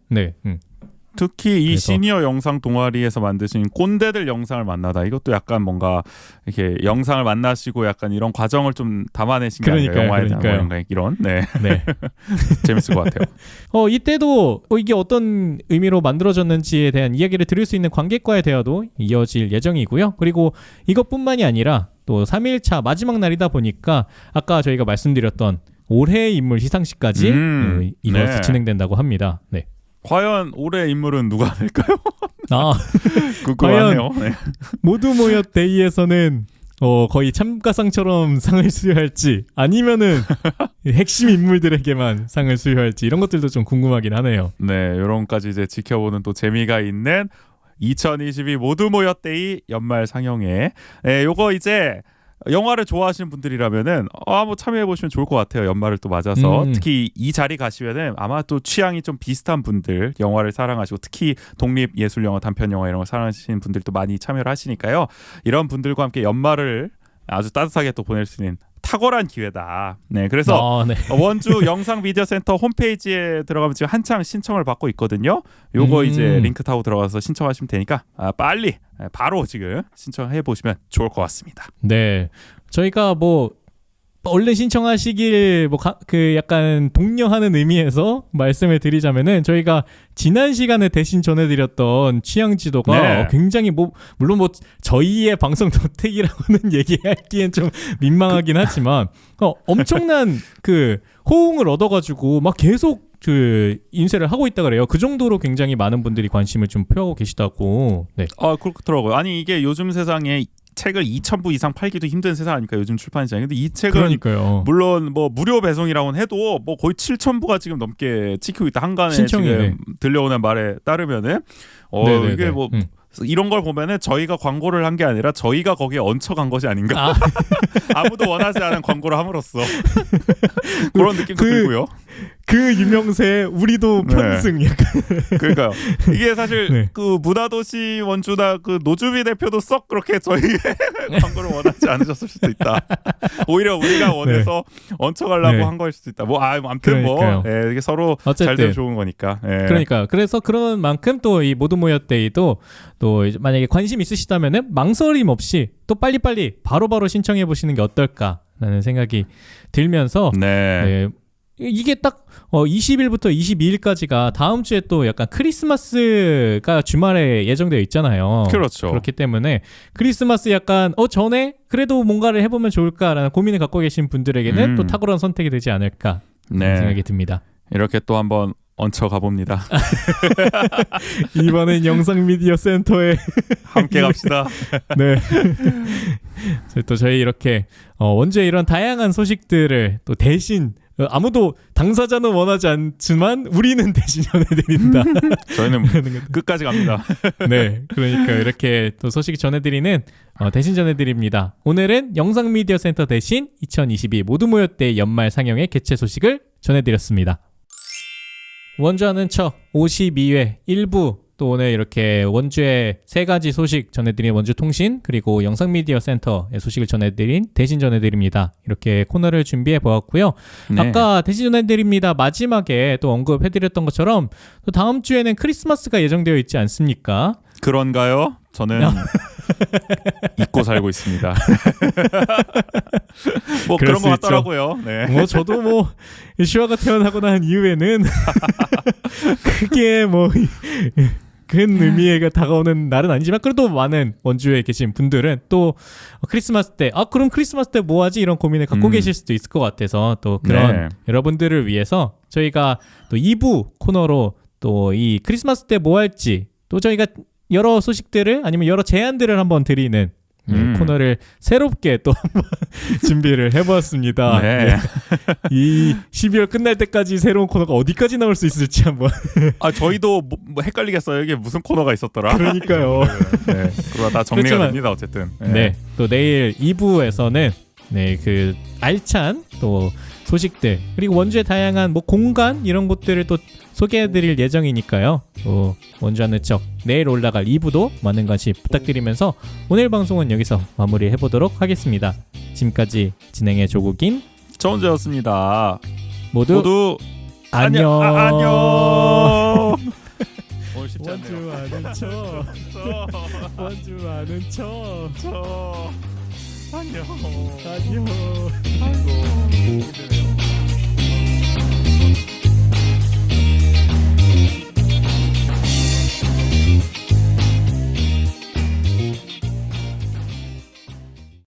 특히 이 그래서- 시니어 영상 동아리에서 만드신 꼰대들 영상을 만나다 이것도 약간 뭔가 이렇게 영상을 만나시고 약간 이런 과정을 좀 담아내신 게 아니에요. 그러니까요, 영화에 대한 그러니까요. 뭔가 이런 네 네. 재밌을 것 같아요. 이때도 이게 어떤 의미로 만들어졌는지에 대한 이야기를 들을 수 있는 관객과의 대화도 이어질 예정이고요. 그리고 이것뿐만이 아니라 또 3일차 마지막 날이다 보니까 아까 저희가 말씀드렸던 올해의 인물 시상식까지 이뤄서 네. 진행된다고 합니다. 네. 과연 올해 인물은 누가 될까요? 아, 궁금하네요. 네. 모두 모여 데이에서는 거의 참가상처럼 상을 수여할지 아니면은 핵심 인물들에게만 상을 수여할지 이런 것들도 좀 궁금하긴 하네요. 네, 요런까지 이제 지켜보는 또 재미가 있는 2022 모두 모였데이 연말 상영회. 요거 이제 영화를 좋아하시는 분들이라면은 한번 참여해 보시면 좋을 것 같아요. 연말을 또 맞아서 특히 이 자리 가시면은 아마 또 취향이 좀 비슷한 분들, 영화를 사랑하시고 특히 독립 예술 영화, 단편 영화 이런 걸 사랑하시는 분들도 많이 참여를 하시니까요. 이런 분들과 함께 연말을 아주 따뜻하게 또 보낼 수 있는 탁월한 기회다. 네, 그래서 네. 원주 영상 미디어 센터 홈페이지에 들어가면 지금 한창 신청을 받고 있거든요. 요거 이제 링크 타고 들어가서 신청하시면 되니까 빨리 바로 지금 신청해 보시면 좋을 것 같습니다. 네. 저희가 뭐 얼른 신청하시길 그 약간 독려하는 의미에서 말씀을 드리자면은 저희가 지난 시간에 대신 전해드렸던 취향 지도가 네. 굉장히 물론 저희의 방송 도택이라고는 얘기하기엔 좀 민망하긴 하지만 엄청난 그 호응을 얻어가지고 막 계속 그 인쇄를 하고 있다 그래요. 그 정도로 굉장히 많은 분들이 관심을 좀 표하고 계시다고. 네. 그렇더라고요. 아니 이게 요즘 세상에 책을 2,000부 이상 팔기도 힘든 세상 아닙니까? 요즘 출판 시장에. 근데 이 책은 그러니까요. 물론 뭐 무료 배송이라고는 해도 뭐 거의 7,000부가 지금 넘게 찍히고 있다. 한간에 신청이네. 지금 들려오는 말에 따르면은 네네네. 이게 뭐 이런 걸 보면은 저희가 광고를 한 게 아니라 저희가 거기에 얹혀간 것이 아닌가. 아무도 원하지 않은 광고를 함으로써 그런 느낌도 들고요. 그 유명세 우리도 네. 편승 약간. 그러니까요. 이게 사실 네. 그 문화도시 원주나 그 노주비 대표도 썩 그렇게 저희의 광고를 원하지 않으셨을 수도 있다. 오히려 우리가 원해서 얹혀가려고 네. 한 거일 수도 있다. 아무튼 그러니까요. 이게 서로 어쨌든. 잘 되면 좋은 거니까. 예. 그러니까 그래서 그런 만큼 또 이 모두 모였데이도 또 이제 만약에 관심 있으시다면은 망설임 없이 또 빨리빨리 바로바로 신청해 보시는 게 어떨까라는 생각이 들면서 네. 이게 딱 20일부터 22일까지가 다음 주에 또 약간 크리스마스가 주말에 예정되어 있잖아요. 그렇죠. 그렇기 때문에 크리스마스 약간 전에 그래도 뭔가를 해보면 좋을까라는 고민을 갖고 계신 분들에게는 또 탁월한 선택이 되지 않을까 네. 생각이 듭니다. 이렇게 또 한번 얹혀 가봅니다. 이번엔 영상 미디어 센터에 함께 갑시다. 네. 또 저희 이렇게 원주의 이런 다양한 소식들을 또 대신 아무도 당사자는 원하지 않지만 우리는 대신 전해드린다. 저희는 끝까지 갑니다. 네, 그러니까 이렇게 또 소식 전해드리는 대신 전해드립니다. 오늘은 영상 미디어 센터 대신 2022 모두 모였대 연말 상영의 개최 소식을 전해드렸습니다. 원주하는 척 52회 1부 또 오늘 이렇게 원주의 세 가지 소식 전해드린 원주통신 그리고 영상미디어 센터의 소식을 대신 전해드립니다. 이렇게 코너를 준비해 보았고요. 네. 아까 대신 전해드립니다. 마지막에 또 언급해드렸던 것처럼 또 다음 주에는 크리스마스가 예정되어 있지 않습니까? 그런가요? 저는 잊고 살고 있습니다. 뭐 그럴 그런 수 것 있죠. 같더라고요. 네. 저도 슈아가 태어나고 난 이후에는 크게 큰 의미가 다가오는 날은 아니지만 그래도 많은 원주에 계신 분들은 또 크리스마스 때 그럼 크리스마스 때 뭐 하지? 이런 고민을 갖고 계실 수도 있을 것 같아서 또 그런 여러분들을 위해서 저희가 또 2부 코너로 또 이 크리스마스 때 뭐 할지 또 저희가 여러 소식들을 아니면 여러 제안들을 한번 드리는 코너를 새롭게 또 한번 준비를 해보았습니다. 네. 이 12월 끝날 때까지 새로운 코너가 어디까지 나올 수 있을지 한번. 저희도 뭐 헷갈리겠어요. 이게 무슨 코너가 있었더라. 그러니까요. 네. 그러다 다 정리가 그렇지만, 됩니다. 어쨌든. 네. 또 내일 2부에서는 그 알찬 또 소식들 그리고 원주의 다양한 공간 이런 곳들을 또 소개해드릴 예정이니까요. 또 원주하는 척 내일 올라갈 2부도 많은 관심 부탁드리면서 오늘 방송은 여기서 마무리해보도록 하겠습니다. 지금까지 진행의 조국인 저 혼자였습니다. 모두 모두 안녕. 안녕. 너무 쉽지 않네요. 원주 아는 척. 원주 아는 척. 안녕. 안녕. 아이고 힘드네요.